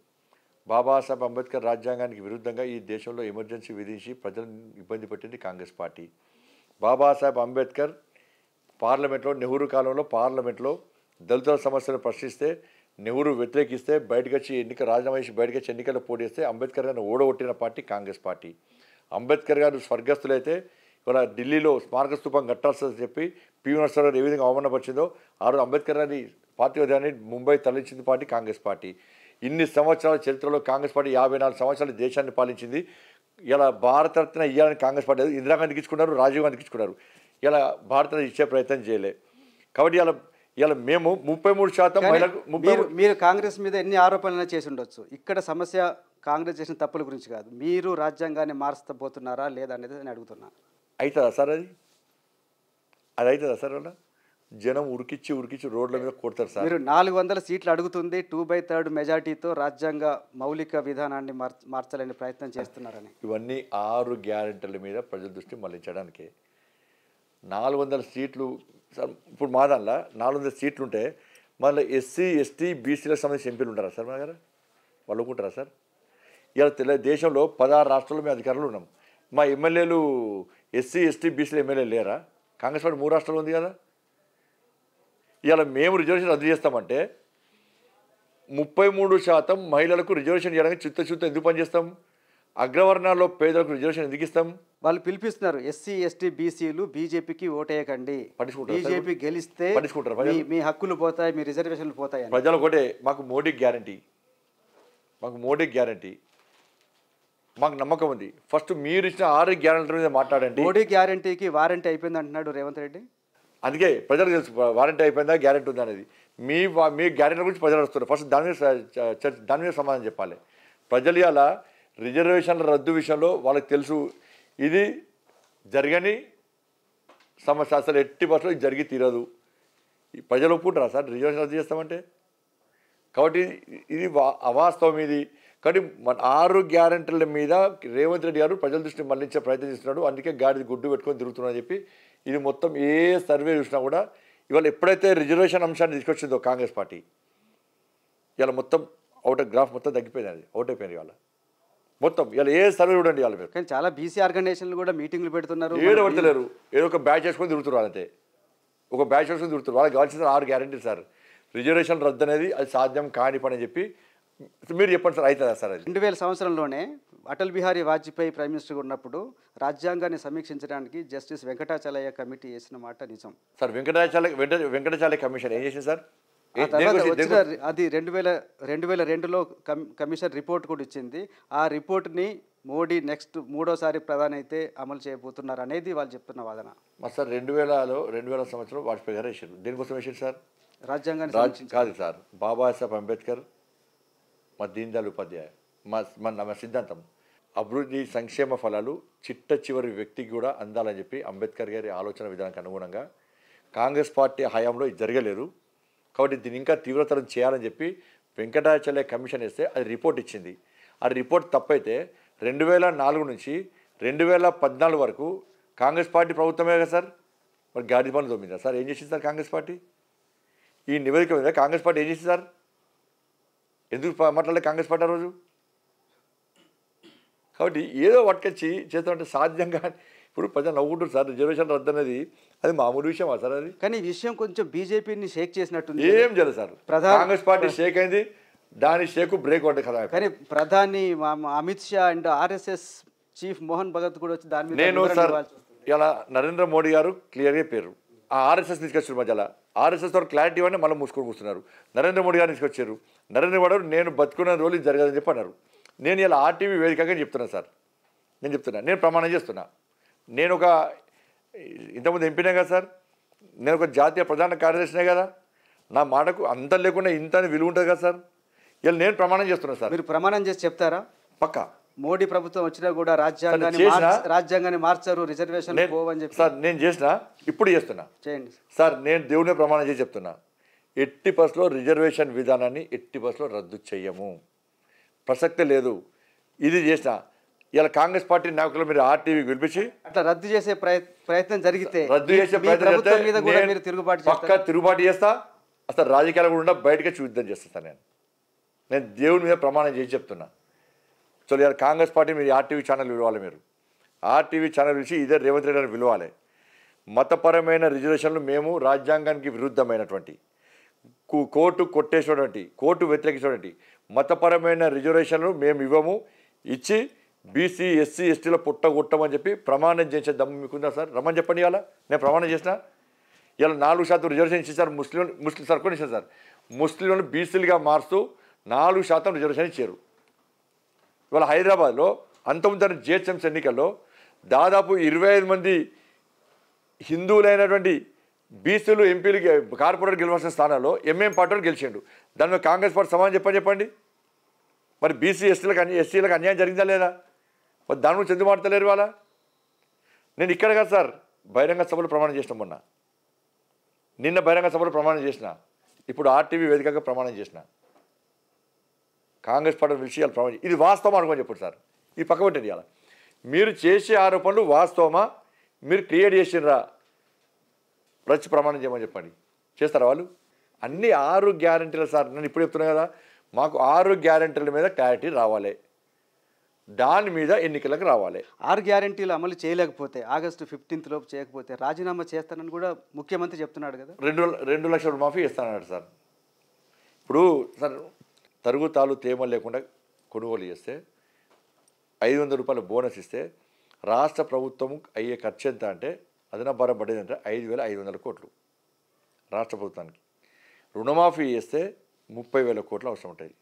బాబాసాహెబ్ అంబేద్కర్ రాజ్యాంగానికి విరుద్ధంగా ఈ దేశంలో ఎమర్జెన్సీ విధించి ప్రజలను ఇబ్బంది పెట్టింది కాంగ్రెస్ పార్టీ. బాబాసాహెబ్ అంబేద్కర్ పార్లమెంట్లో, నెహ్రూ కాలంలో పార్లమెంట్లో దళితుల సమస్యలు ప్రశ్నిస్తే, నెహ్రూ వ్యతిరేకిస్తే, బయటకు వచ్చి రాజీనామా చేసి బయటకు వచ్చి ఎన్నికల్లో పోటీ చేస్తే అంబేద్కర్ గారిని ఓడగొట్టిన పార్టీ కాంగ్రెస్ పార్టీ. అంబేద్కర్ గారు స్వర్గస్థులైతే ఇవాళ ఢిల్లీలో స్మారక స్తూపం కట్టాల్సిందని చెప్పి పివి నరసింహారావు గారు ఏ విధంగా అవమానపరిచిందో, ఆ రోజు అంబేద్కర్ గారిని పార్టీ ఉదయాన్ని ముంబై తరలించింది పార్టీ కాంగ్రెస్ పార్టీ. ఇన్ని సంవత్సరాల చరిత్రలో కాంగ్రెస్ పార్టీ 54 సంవత్సరాలు దేశాన్ని పాలించింది. ఇలా భారతరత్న ఇవ్వాలని కాంగ్రెస్ పార్టీ ఇందిరాగాంధీకి ఇచ్చుకున్నారు, రాజీవ్ గాంధీకి ఇచ్చుకున్నారు. ఇలా భారతరత్న ఇచ్చే ప్రయత్నం చేయలే. కాబట్టి ఇలా మేము 33% మహిళలకు మీరు కాంగ్రెస్ మీద ఎన్ని ఆరోపణలు చేసి ఉండొచ్చు. ఇక్కడ సమస్య కాంగ్రెస్ చేసిన తప్పుల గురించి కాదు, మీరు రాజ్యాంగాన్ని మార్చబోతున్నారా లేదా అనేది నేను అడుగుతున్నా. అవుతుందా సార్? అది అవుతుందా సార్? వల్ల జనం ఉరికిచ్చి రోడ్ల మీద కొడతారు సార్. మీరు 400 సీట్లు అడుగుతుంది, 2/3 మెజార్టీతో రాజ్యాంగ మౌలిక విధానాన్ని మార్చాలని ప్రయత్నం చేస్తున్నారని. ఇవన్నీ 6 గ్యారెంటీల మీద ప్రజల దృష్టి మళ్లించడానికి. 400 సీట్లు సార్. ఇప్పుడు మా దానిలో 400 సీట్లు ఉంటే మళ్ళీ ఎస్సీ ఎస్టీ బీసీలకు సంబంధించి ఎంపీలు ఉంటారా సార్? మా దగ్గర వాళ్ళు ఒప్పుకుంటారా సార్? ఇలా దేశంలో 16 రాష్ట్రాల్లో మేము అధికారులు ఉన్నాం. మా ఎమ్మెల్యేలు ఎస్సీ ఎస్టీ బీసీలు ఎమ్మెల్యేలు లేరా? కాంగ్రెస్ పార్టీ 3 రాష్ట్రాలు ఉంది కదా. ఇవాళ మేము రిజర్వేషన్ రద్దు చేస్తామంటే 33% మహిళలకు రిజర్వేషన్ చేయడానికి చిత్తశుద్ధి ఎందుకు పనిచేస్తాం? అగ్రవర్ణాల్లో పేదలకు రిజర్వేషన్ ఎందుకు ఇస్తాం? వాళ్ళు పిలిపిస్తున్నారు, ఎస్సీ ఎస్టీ బీసీలు బీజేపీకి ఓటేయకండి, బీజేపీ గెలిస్తే మీ హక్కులు పోతాయి, మీ రిజర్వేషన్లు పోతాయి. ప్రజలు ఒకటే, మాకు మోడీ గ్యారంటీ, మాకు నమ్మకం ఉంది. ఫస్ట్ మీరు ఇచ్చిన 6 గ్యారెంటీ మీద మాట్లాడండి. మోడీ గ్యారంటీకి వారంటీ అయిపోయింది అంటున్నాడు రేవంత్ రెడ్డి. అందుకే ప్రజలకు తెలుసు వారంటీ అయిపోయిందా గ్యారెంటీ ఉందా అనేది. మీ గ్యారెంటీ గురించి ప్రజలు వస్తున్నారు. ఫస్ట్ దాని మీద సమాధానం చెప్పాలి. ప్రజలు ఇలా రిజర్వేషన్ల రద్దు విషయంలో వాళ్ళకి తెలుసు ఇది జరగని సమస్య, అసలు ఎట్టి బస్సులో ఇది జరిగి తీరదు. ప్రజలు ఒప్పుకుంటారా సార్ రిజర్వేషన్ రద్దు చేస్తామంటే? కాబట్టి ఇది అవాస్తవం. ఇది కాబట్టి మన 6 గ్యారెంటీల మీద రేవంత్ రెడ్డి గారు ప్రజల దృష్టిని మళ్లించే ప్రయత్నం చేస్తున్నాడు. అందుకే గాడిది గుడ్డు పెట్టుకొని తిరుగుతున్నాడని చెప్పి ఇది మొత్తం ఏ సర్వే చూసినా కూడా ఇవాళ ఎప్పుడైతే రిజర్వేషన్ అంశాన్ని తీసుకొచ్చిందో కాంగ్రెస్ పార్టీ, ఇవాళ మొత్తం గ్రాఫ్ మొత్తం తగ్గిపోయింది, అది అవుట్ అయిపోయింది. ఇవాళ మొత్తం ఇలా ఏ సర్వే చూడండి. ఇవాళ మీరు కానీ చాలా బీసీ ఆర్గనైజేషన్లు కూడా మీటింగ్లు పెడుతున్నారు, ఏడబడతలేరు. ఏదో ఒక బ్యాచ్ చేసుకొని తిరుగుతున్నారు, అంతే. ఒక బ్యాచ్ చేసుకొని తిరుగుతున్నారు. వాళ్ళకి కావాల్సిన 6 గ్యారెంటీ సార్. రిజర్వేషన్ రద్దు అనేది అది సాధ్యం కాని పని అని చెప్పి మీరు చెప్పండి సార్, అవుతుందా సార్ అది? 2000 సంవత్సరంలోనే అటల్ బిహారీ వాజ్పేయి ప్రైమ్ మినిస్టర్గా ఉన్నప్పుడు రాజ్యాంగాన్ని సమీక్షించడానికి జస్టిస్ వెంకటాచలయ్య కమిటీ వేసిన మాట నిజం. సార్ వెంకటాచలయ కమిషన్ ఏం చేసింది సార్? ఆ తర్వాత వచ్చిన అది 2002లో కమిషన్ రిపోర్ట్ కూడా ఇచ్చింది. ఆ రిపోర్ట్ని మోడీ నెక్స్ట్ మూడోసారి ప్రధాని అయితే అమలు చేయబోతున్నారు అనేది వాళ్ళు చెప్తున్న వాదన. మా సార్ 2000 సంవత్సరం వాజ్పేయి గారు వేసారు. దేనికోసం వేసారు సార్? రాజ్యాంగాన్ని కాదు సార్, బాబాసాహెబ్ అంబేద్కర్, మా దీన్ దయాళ్ ఉపాధ్యాయ, మా సిద్ధాంతం అభివృద్ధి సంక్షేమ ఫలాలు చిట్ట చివరి వ్యక్తికి కూడా అందాలని చెప్పి అంబేద్కర్ గారి ఆలోచన విధానానికి అనుగుణంగా కాంగ్రెస్ పార్టీ హయాంలో ఇది జరగలేదు. కాబట్టి దీన్ని ఇంకా తీవ్రతరం చేయాలని చెప్పి వెంకటాచలయ కమిషన్ వేస్తే అది రిపోర్ట్ ఇచ్చింది. ఆ రిపోర్ట్ తప్పైతే 2004 నుంచి 2014 వరకు కాంగ్రెస్ పార్టీ ప్రభుత్వమే కదా సార్. మరి గాడి పనులు తొమ్మిదా సార్? ఏం చేసింది సార్ కాంగ్రెస్ పార్టీ? ఈ నివేదిక మీద కాంగ్రెస్ పార్టీ ఏం చేసింది సార్? ఎందుకు మాట్లాడలే కాంగ్రెస్ పార్టీ ఆ రోజు? కాబట్టి ఏదో పట్టుకొచ్చి చేస్తామంటే సాధ్యంగా ఇప్పుడు ప్రజలు నవ్వుకుంటారు సార్. రిజర్వేషన్ రద్దు అనేది అది మామూలు విషయమా సార్? అది కానీ ఈ విషయం కొంచెం బీజేపీని షేక్ చేసినట్టుంది. ఏం చేయలేదు సార్. కాంగ్రెస్ పార్టీ షేక్ అయింది, దాని షేక్ బ్రేక్ పడ్డ కదా. కానీ ప్రధాని Amit Shah and RSS chief Mohan Bhagat కూడా వచ్చి దాని మీద నేను సార్ ఇలా నరేంద్ర మోడీ గారు క్లియర్గా చెప్పారు. ఆ ఆర్ఎస్ఎస్ తీసుకొచ్చారు మధ్యలో. ఆర్ఎస్ఎస్ తో క్లారిటీ ఇవ్వని మళ్ళీ మూసుకొని కూర్చున్నారు. నరేంద్ర మోడీ గారు తీసుకొచ్చారు. నరేంద్ర మోడీ గారు నేను బతుకున్న రోజులు ఇది జరగదని చెప్పి అన్నారు. నేను ఇలా ఆర్టీవీ వేదికగా చెప్తున్నా సార్. నేను ప్రమాణం చేస్తున్నా. నేను ఒక ఇంతకుముందు ఎంపీనే కదా సార్. నేను ఒక జాతీయ ప్రధాన కార్యదర్శినే కదా. నా మాటకు అంత లేకుండా ఇంత అని విలువ ఉంటుంది కదా సార్. ఇలా నేను ప్రమాణం చేస్తున్నా సార్. మీరు ప్రమాణం చేసి చెప్తారా? పక్కా. మోడీ ప్రభుత్వం వచ్చినా కూడా రాజ్యాంగాన్ని మార్చారు, రిజర్వేషన్ పోవని చెప్పి సార్ నేను చేసిన, ఇప్పుడు చేస్తున్నా. చేయండి సార్. నేను దేవుని ప్రమాణం చేసి చెప్తున్నా, 80% రిజర్వేషన్ విధానాన్ని 80% రద్దు చెయ్యము, ప్రసక్తే లేదు. ఇది చేసిన ఇలా కాంగ్రెస్ పార్టీ నాయకులు మీరు ఆర్టీవీ పిలిపించి అట్లా రద్దు చేసే ప్రయత్నం జరిగితే రద్దు చేసే ప్రయత్నం మీద కూడా మీరు తిరుగుబాటు చేస్తా. అసలు రాజకీయాలు కూడా బయటకే యుద్ధం చేస్తా సార్. నేను దేవుని మీద ప్రమాణం చేసి చెప్తున్నా. సో ఇలా కాంగ్రెస్ పార్టీ మీరు ఆర్టీవీ ఛానల్ పిలవాలి. మీరు ఆర్టీవీ ఛానల్ పిలిచి ఇదే రేవంత్ రెడ్డి గారిని పిలవాలి. మతపరమైన రిజర్వేషన్లు మేము రాజ్యాంగానికి విరుద్ధమైనటువంటి కోర్టు కొట్టేసినటువంటి కోర్టు వ్యతిరేకించినటువంటి మతపరమైన రిజర్వేషన్లు మేము ఇవ్వము, ఇచ్చి బీసీ ఎస్సీ ఎస్టీలో పుట్టగొట్టమని చెప్పి ప్రమాణం చేసే దమ్ము మీకుందా సార్? రమ్మని చెప్పండి. ఇవాళ నేను ప్రమాణం చేసిన. ఇలా 4% రిజర్వేషన్ ఇచ్చేసారు. ముస్లిం సార్ కొన్ని ఇచ్చారు సార్. ముస్లింలను బీసీలుగా మారుస్తూ 4% రిజర్వేషన్ ఇచ్చారు. ఇవాళ హైదరాబాద్లో అంతకుముందు జిహెచ్ఎంసీ ఎన్నికల్లో దాదాపు 25 మంది హిందువులైనటువంటి బీసీలు ఎంపీలు కార్పొరేటర్ గెలవాల్సిన స్థానాల్లో ఎంఎం పార్టీ గెలిచిండు. దాని మీద కాంగ్రెస్ పార్టీ సమాధానం చెప్పండి. మరి బీసీ ఎస్సీలకు అన్యాయం జరిగిందా లేదా? మరి దాని గురించి ఎందుకు మాట్లాడలేరు ఇవాళ? నేను ఇక్కడ కాదు సార్, బహిరంగ సభలో ప్రమాణం చేసిన. నిన్న బహిరంగ సభలో ప్రమాణం చేసిన, ఇప్పుడు ఆర్టీవీ వేదికగా ప్రమాణం చేసిన. కాంగ్రెస్ పార్టీ విషయాలు ప్రమాణం ఇది వాస్తవం అనుకోని చెప్పండి సార్. ఇది పక్క పెట్టండి. ఇవాళ మీరు చేసే ఆరోపణలు వాస్తవమా, మీరు క్రియేట్ చేసినరా? వచ్చి ప్రమాణం చేయమని చెప్పండి. చేస్తారా వాళ్ళు? అన్ని 6 గ్యారంటీలు సార్. నేను ఇప్పుడు చెప్తున్నా కదా, మాకు 6 గ్యారంటీల మీద క్లారిటీ రావాలి, దాని మీద ఎన్నికలకు రావాలి. 6 గ్యారంటీలు అమలు చేయలేకపోతే ఆగస్టు 15 లోపు చేయకపోతే రాజీనామా చేస్తానని కూడా ముఖ్యమంత్రి చెప్తున్నాడు కదా. 2 లక్షల రుణమాఫీ ఇస్తానన్నాడు సార్. ఇప్పుడు సార్ తరుగుతాలు తేమ లేకుండా కొనుగోలు చేస్తే 500 రూపాయల బోనస్ ఇస్తే రాష్ట్ర ప్రభుత్వం అయ్యే ఖర్చు ఎంత అంటే అదనపు భారం పడేది అంటే 5,500 కోట్లు రాష్ట్ర ప్రభుత్వానికి. రుణమాఫీ చేస్తే 30,000 కోట్లు అవసరం ఉంటుంది.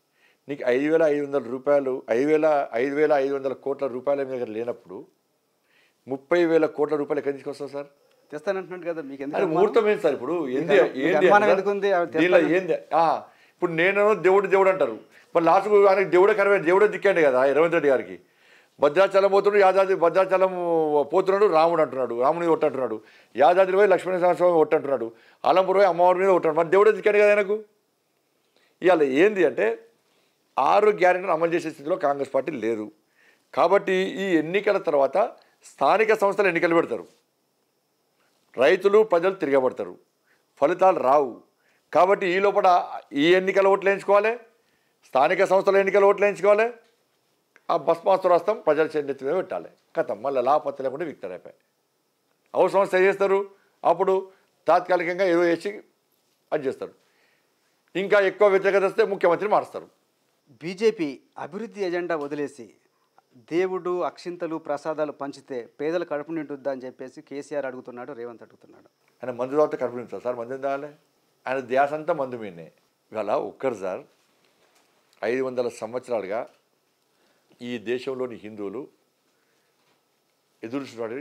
నీకు 5,500 రూపాయలు 5,500 కోట్ల రూపాయల మీద లేనప్పుడు 30,000 కోట్ల రూపాయలు ఎక్కడి నుంచి వస్తావు సార్? తెస్తానంటున్నాడు కదా. మీకు అది ముహూర్తం ఏంటి సార్? ఇప్పుడు ఏంది ఇప్పుడు నేను దేవుడు అంటారు. మరి లాస్ట్కు ఆయనకి దేవుడే దిక్కండి కదా రేవంత్ రెడ్డి గారికి. భద్రాచలం పోతున్నాడు, భద్రాచలం పోతున్నాడు, రాముడు అంటున్నాడు, రాముని ఒట్టంటున్నాడు. యాదాద్రి పోయి లక్ష్మీనరసింహస్వామి ఒట్టంటున్నాడు, అలంపూర్ పోయి అమ్మవారి మీద ఒట్టంటాడు. మరి దేవుడే దిక్కండి కదా ఆయనకు. ఇవాళ ఏంది అంటే 6 గ్యారెంటీలు అమలు చేసే స్థితిలో కాంగ్రెస్ పార్టీ లేదు. కాబట్టి ఈ ఎన్నికల తర్వాత స్థానిక సంస్థలు ఎన్నికలు పెడతారు, రైతులు ప్రజలు తిరగబడతారు, ఫలితాలు రావు. కాబట్టి ఈ లోపల ఈ ఎన్నికల ఓట్లు వేయించుకోవాలి, స్థానిక సంస్థల ఎన్నికల ఓట్లు వేయించుకోవాలి, ఆ భస్మాస్త్ర రాస్తాం ప్రజల చేతి మీద పెట్టాలి. కథం మళ్ళీ లాపత్తి లేకుండా విక్టర్ అయిపోయి అవసరం సరి చేస్తారు. అప్పుడు తాత్కాలికంగా ఏదో వేసి అది చేస్తారు. ఇంకా ఎక్కువ వ్యతిరేకత వస్తే ముఖ్యమంత్రిని మారుస్తారు. బీజేపీ అభివృద్ధి ఎజెండా వదిలేసి దేవుడు అక్షింతలు ప్రసాదాలు పంచితే పేదల కడుపు నిండుద్దా అని చెప్పేసి కేసీఆర్ అడుగుతున్నాడు, రేవంత్ అడుగుతున్నాడు. ఆయన మందు తాగితే కడుపు నిండుతుంది సార్, మందు తాగాలి. ఆయన ధ్యాస అంతా మందు మీదనే. ఇవాళ ఒక్కరు సార్ 500 సంవత్సరాలుగా ఈ దేశంలోని హిందువులు ఎదురు చూడాలి,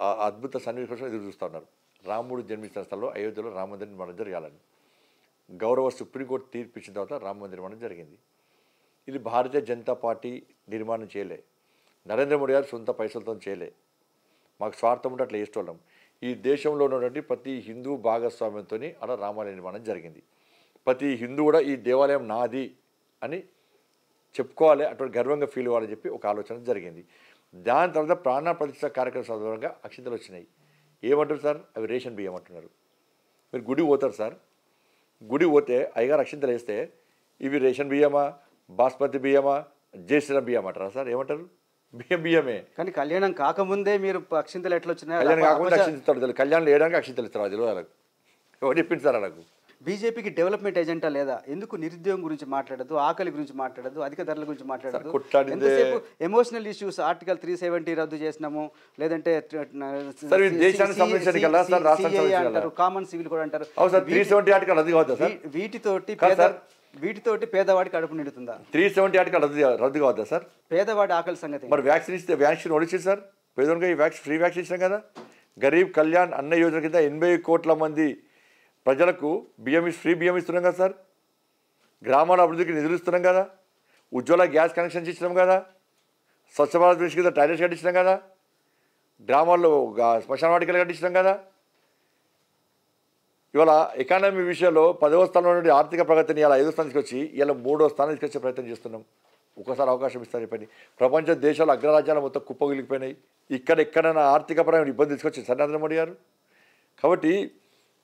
ఆ అద్భుత సన్నివేశం కోసం ఎదురు చూస్తూ ఉన్నారు. రాముడు జన్మించిన స్థలంలో అయోధ్యలో రామ మందిర నిర్మాణం జరగాలని గౌరవ సుప్రీంకోర్టు తీర్పు ఇచ్చిన తర్వాత రామ మందిర నిర్మాణం జరిగింది. ఇది భారతీయ జనతా పార్టీ నిర్మాణం చేయలే, నరేంద్ర మోడీ గారు సొంత పైసలతో చేయలే. మాకు స్వార్థం ఉంటే అట్లా చేసేవాళ్ళం. ఈ దేశంలో ఉన్నటువంటి ప్రతి హిందూ భాగస్వామ్యంతో అలా రామాలయ నిర్మాణం జరిగింది. ప్రతి హిందూ కూడా ఈ దేవాలయం నాది అని చెప్పుకోవాలి, అటువంటి గర్వంగా ఫీల్ అవ్వాలని చెప్పి ఒక ఆలోచన జరిగింది. దాని తర్వాత ప్రాణ ప్రతిష్ఠ కార్యక్రమం సందర్భంగా అక్షింతలు వచ్చినాయి. ఏమంటారు సార్? అవి రేషన్ బియ్యం అంటున్నారు. మీరు గుడికి పోతారు సార్, గుడికి పోతే అయ్యగారు అక్షింతలు వేస్తే ఇవి రేషన్ బియ్యమా, బాస్మతి బియ్యమా, జయశ్రీరామ్ బియ్యం అంటారా సార్? ఏమంటారు? బియ్యమే. కానీ కళ్యాణం కాకముందే మీరు అక్షింతలు ఎట్లా కళ్యాణం వచ్చినాయి? కాకుండా అక్షింతలు కళ్యాణం వేయడానికి అక్షింతలు ఇస్తారు. అది వాళ్ళకు ఎవరు చెప్పింది సార్? వాళ్ళకు బీజేపీకి డెవలప్మెంట్ ఎజెండా లేదా? ఎందుకు నిరుద్యోగం గురించి మాట్లాడదు, ఆకలి గురించి మాట్లాడదు, అధిక ధరల గురించి మాట్లాడదు? ఎంతసేపు ఎమోషనల్ ఇష్యూస్, ఆర్టికల్ 370 రద్దు చేసినాము, లేదంటే అంటారు, కామన్ సివిల్ కూడా అంటారు. వీటితోటి పేదవాడి కడుపు నిండుతుందా? 370 ఆర్టికల్ రద్దు కావద్దా సార్? పేదవాడి ఆకలి సంగతి మరి వ్యాక్సిన్ ఇస్తే వ్యాక్సిన్ ఓడిచ్చింది సార్. పేదోనికి ఫ్రీ వ్యాక్సిన్ ఇచ్చాం కదా. గరీబ్ కళ్యాణ్ అన్న యోజన కింద 80 కోట్ల మంది ప్రజలకు ఫ్రీ బియ్యం ఇస్తున్నాం కదా సార్. గ్రామాల అభివృద్ధికి నిధులు ఇస్తున్నాం కదా. ఉజ్వల గ్యాస్ కనెక్షన్స్ ఇచ్చినాం కదా. స్వచ్ఛ భారత్ మిషన్ కింద టాయిలెట్స్ కట్టించినాం కదా. గ్రామాల్లో శ్మశాన వాటికలు కట్టించినాం కదా. ఇవాళ ఎకానమీ విషయంలో 10వ స్థానంలో నుండి ఆర్థిక ప్రగతిని ఇలా 5వ స్థానం తీసుకొచ్చి ఇలా 3వ స్థానం తీసుకొచ్చే ప్రయత్నం చేస్తున్నాం. ఒకసారి అవకాశం ఇస్తారని చెప్పని ప్రపంచ దేశాలు అగ్రరాజ్యాలు మొత్తం కుప్పగిలిపోయినాయి. ఎక్కడైనా ఆర్థికపరమైన ఇబ్బంది తీసుకొచ్చింది సార్ నరేంద్ర మోడీ గారు. కాబట్టి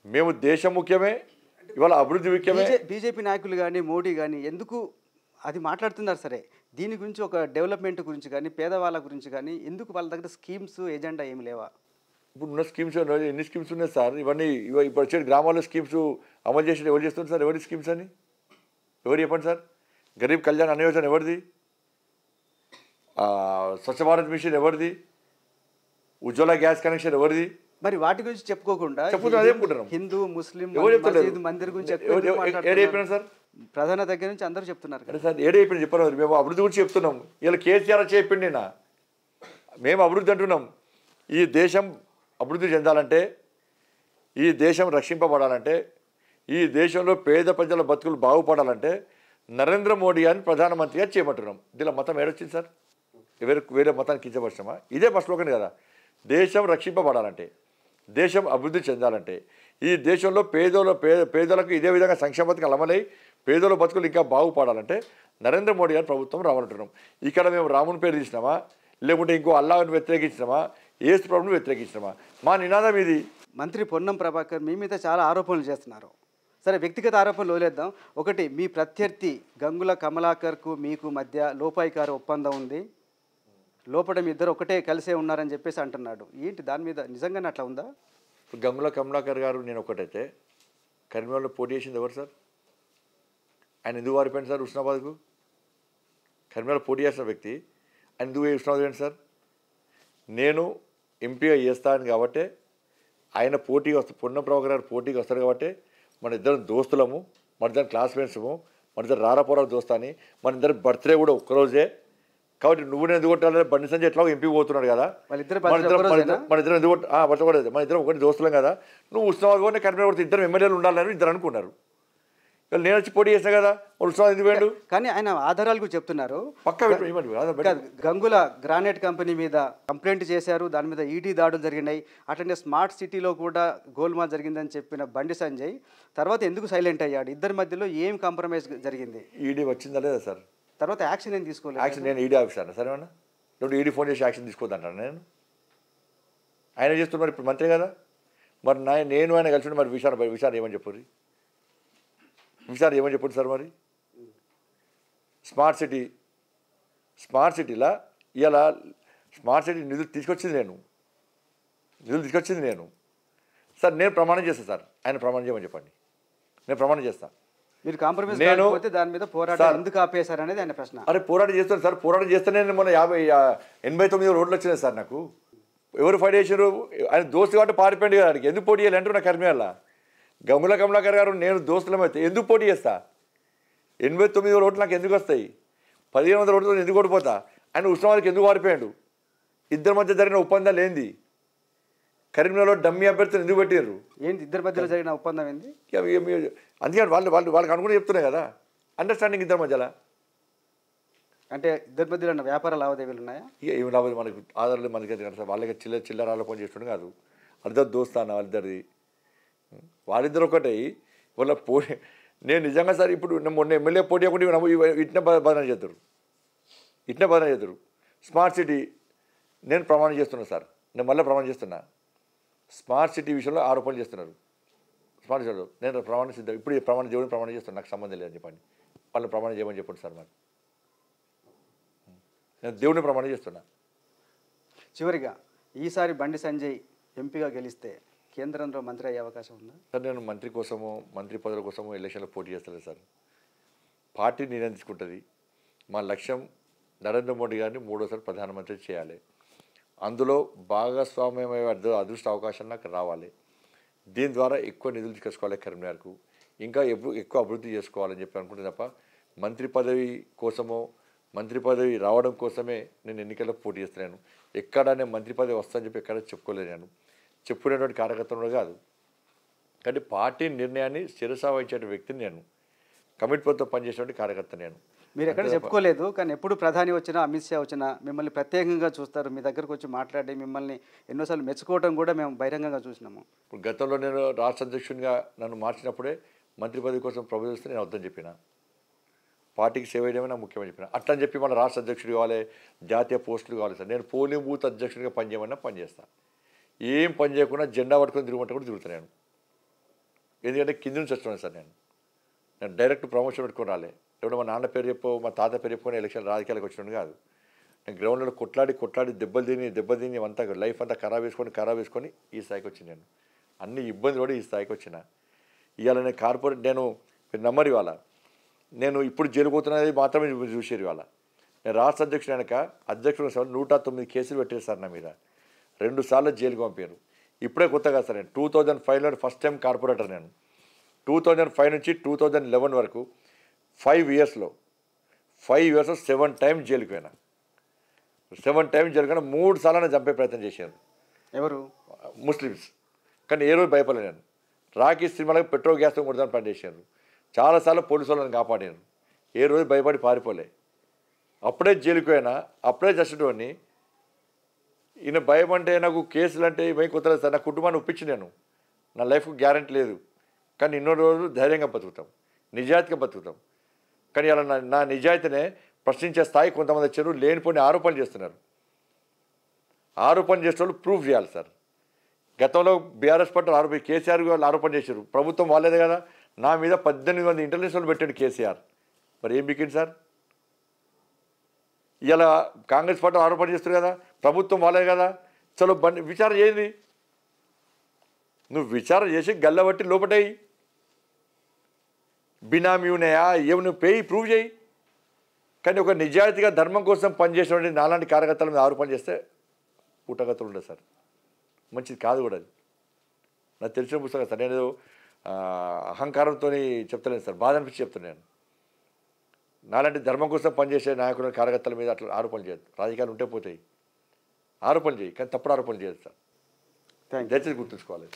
మేము దేశం ముఖ్యమే, ఇవాళ అభివృద్ధి ముఖ్యమే. బీజేపీ నాయకులు కానీ మోడీ కానీ ఎందుకు అది మాట్లాడుతున్నారు సరే, దీని గురించి ఒక డెవలప్మెంట్ గురించి కానీ పేదవాళ్ళ గురించి కానీ ఎందుకు వాళ్ళ దగ్గర స్కీమ్స్ ఎజెండా ఏమి లేవా? ఇప్పుడు ఉన్న స్కీమ్స్ ఎన్ని స్కీమ్స్ ఉన్నాయి సార్? ఇప్పుడు వచ్చే గ్రామాల్లో స్కీమ్స్ అమలు చేసి ఎవరు చేస్తున్నారు సార్? ఎవరి స్కీమ్స్ అని ఎవరు చెప్పండి సార్? గరీబ్ కళ్యాణ్ అన్న యోజన ఎవరిది? స్వచ్ఛ భారత్ మిషన్ ఎవరిది? ఉజ్వల గ్యాస్ కనెక్షన్ ఎవరిది? మరి వాటి గురించి చెప్పుకోకుండా హిందూ ముస్లిం మందిర్ గురించి చెప్పినారు సార్. ప్రధాన దగ్గర నుంచి అందరూ చెప్తున్నారు కదా సార్. ఏడైపోయిన చెప్పారు. మేము అభివృద్ధి గురించి చెప్తున్నాం. ఇలా కేసీఆర్ చెప్పిండి నా మేము అభివృద్ధి అంటున్నాం. ఈ దేశం అభివృద్ధి చెందాలంటే, ఈ దేశం రక్షింపబడాలంటే, ఈ దేశంలో పేద ప్రజల బతుకులు బాగుపడాలంటే నరేంద్ర మోడీ అని ప్రధానమంత్రిగా చేయమంటున్నాం. దీనిలో మతం ఏడొచ్చింది సార్? వేరే మతానికి కించపరిచామా? ఇదే ఫస్ట్ స్లోగన్ కదా. దేశం రక్షింపబడాలంటే, దేశం అభివృద్ధి చెందాలంటే, ఈ దేశంలో పేదలకు ఇదే విధంగా సంక్షేమ పథకాలు అమలై పేదల బతుకులు ఇంకా బాగుపడాలంటే నరేంద్ర మోడీ గారి ప్రభుత్వం రావాలంటున్నాం. ఇక్కడ మేము రాముని పేరు తీసినామా, లేకుంటే ఇంకో అల్లాహ్ని వ్యతిరేకించినామా, ఏసు ప్రభుని వ్యతిరేకించినామా? మా నినాదం ఇది. మంత్రి పొన్నం ప్రభాకర్ మీ మీద చాలా ఆరోపణలు చేస్తున్నారు. సరే, వ్యక్తిగత ఆరోపణలు వదిలేద్దాం. ఒకటి, మీ ప్రత్యర్థి గంగుల కమలాకర్కు మీకు మధ్య లోపాయికార ఒప్పందం ఉంది, లోపల మీ ఇద్దరు ఒకటే కలిసే ఉన్నారని చెప్పేసి అంటున్నాడు. ఏంటి దాని మీద నిజంగానే అట్లా ఉందా? గంగుల కమలాకర్ గారు నేను ఒకటైతే కరీంనగర్లో పోటీ చేసింది ఎవరు సార్? ఆయన ఎందుకు వారిపోయింది సార్ హుస్నాబాద్కు? కరీంనగర్లో పోటీ చేసిన వ్యక్తి ఆయన ఎందుకు హుస్నాబాద్ ఏంటి సార్? నేను ఎంపీగా చేస్తాను కాబట్టి ఆయన పోటీగా వస్తాను, పొన్నం ప్రభాకర్ గారు పోటీగా వస్తారు కాబట్టి మన ఇద్దరం దోస్తులము, మన ఇద్దరం క్లాస్మేట్స్ము, మన ఇద్దరు రారాపోరాలు దోస్తాని, మన ఇద్దరు బర్త్డే కూడా ఒక్కరోజే. కాబట్టి నువ్వు నేను ఎందుకు కొట్టాలి? బండి సంజయ్ ఎట్లా ఎంపీ పోతున్నాడు కదా, మన ఇద్దరం ఎందుకు పట్టకూడదు, మన ఇద్దరం ఒకటి దోస్తులం కదా. నువ్వు ఉత్సవాలు కూడా కరీంనగర్ కొడితే ఇద్దరు ఎమ్మెల్యేలు ఉండాలని ఇద్దరు అనుకున్నారు. నేను వచ్చి పోటీ చేసిన కదా, ఉత్సవాలు ఎందుకు వేయండు? కానీ ఆయన ఆధారాలు కూడా చెప్తున్నారు. పక్కా గంగుల గ్రానైట్ కంపెనీ మీద కంప్లైంట్ చేశారు, దాని మీద ఈడీ దాడులు జరిగినాయి, అట్లనే స్మార్ట్ సిటీలో కూడా గోల్మాల్ జరిగిందని చెప్పిన బండి సంజయ్ తర్వాత ఎందుకు సైలెంట్ అయ్యాడు? ఇద్దరి మధ్యలో ఏం కాంప్రమైజ్ జరిగింది? ఈడీ వచ్చిందా లేదా సార్? తర్వాత యాక్షన్ ఏం తీసుకోలేదు. యాక్షన్ నేను ఈడీ ఆఫీసర్ సరేనా? ఇప్పుడు ఈడీ ఫోన్ చేసి యాక్షన్ తీసుకోవద్దంటాను నేను. ఆయన చేస్తున్నారు ఇప్పుడు మంత్రి కదా. మరి నేను ఆయన కలిసి మరి విషయాన్ని ఏమని చెప్పరు? విషయాన్ని ఏమని చెప్పండి సార్? మరి స్మార్ట్ సిటీలో ఇలా స్మార్ట్ సిటీ నిధులు తీసుకొచ్చింది నేను సార్. నేను ప్రమాణం చేస్తాను సార్. ఆయన ప్రమాణం చేయమని చెప్పండి, నేను ప్రమాణం చేస్తాను. మీరు కాంప్రమైజ్ నేను కాకపోతే దాని మీద పోరాటం ఎందుకు ఆపేశారు అనేది ఆయన ప్రశ్న. అరే పోరాటం చేస్తాను సార్, పోరాటం చేస్తేనే మొన్న 89 రోడ్లు వచ్చినాయి సార్ నాకు. ఎవరు ఫైట్ చేశారు? ఆయన దోస్తు కాబట్టి పారిపోయింది కదా, ఆయనకి ఎందుకు పోటీ చేయాలి అంటూ నా కర్మేళ్ళ గంగుల కమలాకర్ గారు నేను దోస్తులమైతే ఎందుకు పోటీ చేస్తా? 89 రోడ్లు నాకు ఎందుకు వస్తాయి? 1500 రోడ్లతో ఎందుకు ఓడిపోతా? ఆయన ఉస్మానాబాద్కి ఎందుకు పారిపోయాడు? ఇద్దరి మధ్య జరిగిన ఒప్పందాలు ఏంది? కరీంనగర్లో డమ్మీ అభ్యర్థులు ఎందుకు పెట్టారు? ఏంటి ఇద్దరి మధ్యలో జరిగిన ఒప్పందం ఏంది? అందుకని వాళ్ళకి అనుకుని చెప్తున్నాయి కదా, అండర్స్టాండింగ్ ఇద్దరి మధ్యలో. అంటే ఇద్దరి మధ్యలో ఉన్న వ్యాపార లావాదేవీలు ఉన్నాయా? ఇక ఏమి లాభం మనకు ఆధారాలు మనకి కదా, వాళ్ళకి చిల్లర ఆలోపన చేస్తుండే కాదు. అర్థం దోస్తాను వాళ్ళిద్దరిది, వాళ్ళిద్దరు ఒకటే వాళ్ళ పోటీ. నేను నిజంగా సార్ ఇప్పుడు మొన్న ఎమ్మెల్యే పోటీ అవ్వకుండా ఇట్నే బదన చేద్దరు. స్మార్ట్ సిటీ నేను ప్రమాణం చేస్తున్నా సార్, నేను మళ్ళీ ప్రమాణం చేస్తున్నా. స్మార్ట్ సిటీ విషయంలో ఆరోపణలు చేస్తున్నారు. స్మార్ట్ సిటీలో నేను ప్రమాణం సిద్ధం, ఇప్పుడు ప్రమాణం దేవుడిని ప్రమాణం చేస్తున్నాను, నాకు సంబంధం లేదని చెప్పండి. వాళ్ళని ప్రమాణం చేయమని చెప్పండి సార్. మరి నేను దేవుడిని ప్రమాణం చేస్తున్నా. చివరిగా ఈసారి బండి సంజయ్ ఎంపీగా గెలిస్తే కేంద్రంలో మంత్రి అయ్యే అవకాశం ఉందా? సార్ నేను మంత్రి కోసమో మంత్రి పదవుల కోసమో ఎలక్షన్లో పోటీ చేస్తలేదు సార్. పార్టీ నిర్ణయం తీసుకుంటుంది. మా లక్ష్యం నరేంద్ర మోడీ గారిని 3వసారి ప్రధానమంత్రి చేయాలి. అందులో భాగస్వామ్యమయ్యే అదృష్ట అవకాశం నాకు రావాలి. దీని ద్వారా ఎక్కువ నిధులు తీసుకొచ్చుకోవాలి కరీంనగర్కు, ఇంకా ఎక్కువ అభివృద్ధి చేసుకోవాలని చెప్పి అనుకుంటే తప్ప మంత్రి పదవి కోసమో మంత్రి పదవి రావడం కోసమే నేను ఎన్నికల్లో పోటీ చేస్తున్నాను. ఎక్కడ నేను మంత్రి పదవి వస్తానని చెప్పి ఎక్కడ చెప్పుకోలేదు. నేను చెప్పుకునేటువంటి కార్యకర్తలు కాదు. కాబట్టి పార్టీ నిర్ణయాన్ని శిరసా వహించే వ్యక్తిని నేను, కమిట్మెంట్తో పనిచేసేటువంటి కార్యకర్త నేను. మీరు ఎక్కడ చెప్పుకోలేదు, కానీ ఎప్పుడు ప్రధాని వచ్చినా అమిత్ షా వచ్చినా మిమ్మల్ని ప్రత్యేకంగా చూస్తారు, మీ దగ్గరకు వచ్చి మాట్లాడి మిమ్మల్ని ఎన్నోసార్లు మెచ్చుకోవడం కూడా మేము బహిరంగంగా చూసినాము. ఇప్పుడు గతంలో నేను రాష్ట్ర అధ్యక్షునిగా నన్ను మార్చినప్పుడే మంత్రి పదవి కోసం ప్రపోజల్ వస్తే నేను వద్దని చెప్పిన, పార్టీకి సేవ చేయడమే నాకు ముఖ్యమని చెప్పిన. అట్లని చెప్పి మన రాష్ట్ర అధ్యక్షుడు కావాలి, జాతీయ పోస్టులు కావాలి సార్. నేను పోలింగ్ బూత్ అధ్యక్షుడిగా పనిచేయమన్నా పనిచేస్తాను. ఏం పని చేయకుండా జెండా పట్టుకొని తిరుగుమంటే కూడా తిరుగుతాను నేను. ఎందుకంటే కింది నుంచి వస్తున్నాను సార్. నేను డైరెక్ట్ ప్రమోషన్ పెట్టుకొని రాలే. ఎవడో మా నాన్న పేరు చెప్పో మా తాత పేరు చెప్పుకొని ఎలక్షన్ రాజకీయాలకు వచ్చినాడు కాదు. నేను గ్రౌండ్లో కొట్లాడి దెబ్బలు తిని అంతా లైఫ్ అంతా ఖరాబ్ వేసుకొని ఈ స్థాయికి వచ్చిన నేను. అన్ని ఇబ్బంది పడి ఈ స్థాయికి వచ్చిన. ఇవాళ నేను కార్పొరేట్ నేను నమ్మరు. ఇవాళ నేను ఇప్పుడు జరుగుతున్నది మాత్రమే చూసేది. ఇవాళ నేను రాష్ట్ర అధ్యక్షుడు వెనక అధ్యక్షుడు 109 కేసులు పెట్టారు సార్ నా మీద. 2 సార్లు జైలుకు పంపారు. ఇప్పుడే కొత్తగా సార్ నేను 2005లో ఫస్ట్ టైం కార్పొరేటర్. నేను 2005 నుంచి 2011 వరకు 5 ఇయర్స్లో 7 టైమ్స్ జైలుకు పోయినా. 7 టైమ్స్ జైలు కన్నా 3 సార్లు చంపే ప్రయత్నం చేశారు. ఎవరు? ముస్లిమ్స్. కానీ ఏ రోజు భయపడలేదు నేను. రాకీ సినిమాలకు పెట్రోల్ గ్యాస్తో కొడతాను పని చేశారు. చాలాసార్లు పోలీసు వాళ్ళని కాపాడాను. ఏ రోజు భయపడి పారిపోలే. అప్పుడే జైలుకు పోయినా, అప్పుడే జస్టిని. ఈయన భయం అంటే నాకు కేసులు అంటే ఇవన్నీ కొత్తలేదు సార్. నా కుటుంబాన్ని ఒప్పించి నేను, నా లైఫ్కు గ్యారంటీ లేదు. కానీ ఎన్నో రోజులు ధైర్యంగా బతుకుతాం, నిజాయితీగా బతుకుతాం. కానీ అలా నా నిజాయితీనే ప్రశ్నించే స్థాయి కొంతమంది వచ్చారు. లేనిపోని ఆరోపణలు చేస్తున్నారు. ఆరోపణ చేసే వాళ్ళు ప్రూఫ్ చేయాలి సార్. గతంలో బీఆర్ఎస్ పార్టీ ఆరోపణ కేసీఆర్ వాళ్ళు ఆరోపణ చేశారు. ప్రభుత్వం వాళ్ళేదే కదా. నా మీద 18 మంది ఇంటెలిజెన్స్ వాళ్ళు పెట్టాడు కేసీఆర్. మరి ఏం బిక్కింది సార్? ఇలా కాంగ్రెస్ పార్టీ ఆరోపణ చేస్తారు కదా, ప్రభుత్వం వాళ్ళే కదా. చలో విచారణ చేయండి. నువ్వు విచారణ చేసి గల్లబట్టి లోపటేయి. బినామీ ఉన్నాయా ఏమి నువ్వు పేయి ప్రూవ్ చేయి. కానీ ఒక నిజాయితీగా ధర్మం కోసం పనిచేసినటువంటి నాలాంటి కార్యకర్తల మీద ఆరోపణ చేస్తే పుట్టగతులు ఉండదు సార్. మంచిది కాదు కూడా అది. నాకు తెలిసిన పుస్తకం సార్. నేను అహంకారంతో చెప్తలేను సార్, బాధ అనిపించి చెప్తున్నాను. నాలాంటి ధర్మం కోసం పనిచేసే నాయకుల కార్యకర్తల మీద అట్లా ఆరోపణలు చేయదు. రాజకీయాలు ఉంటే పోతాయి, ఆరోపణలు చేయి, కానీ తప్పుడు ఆరోపణలు చేయదు సార్. దయచేసి గుర్తుంచుకోవాలి.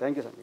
Thank you sir.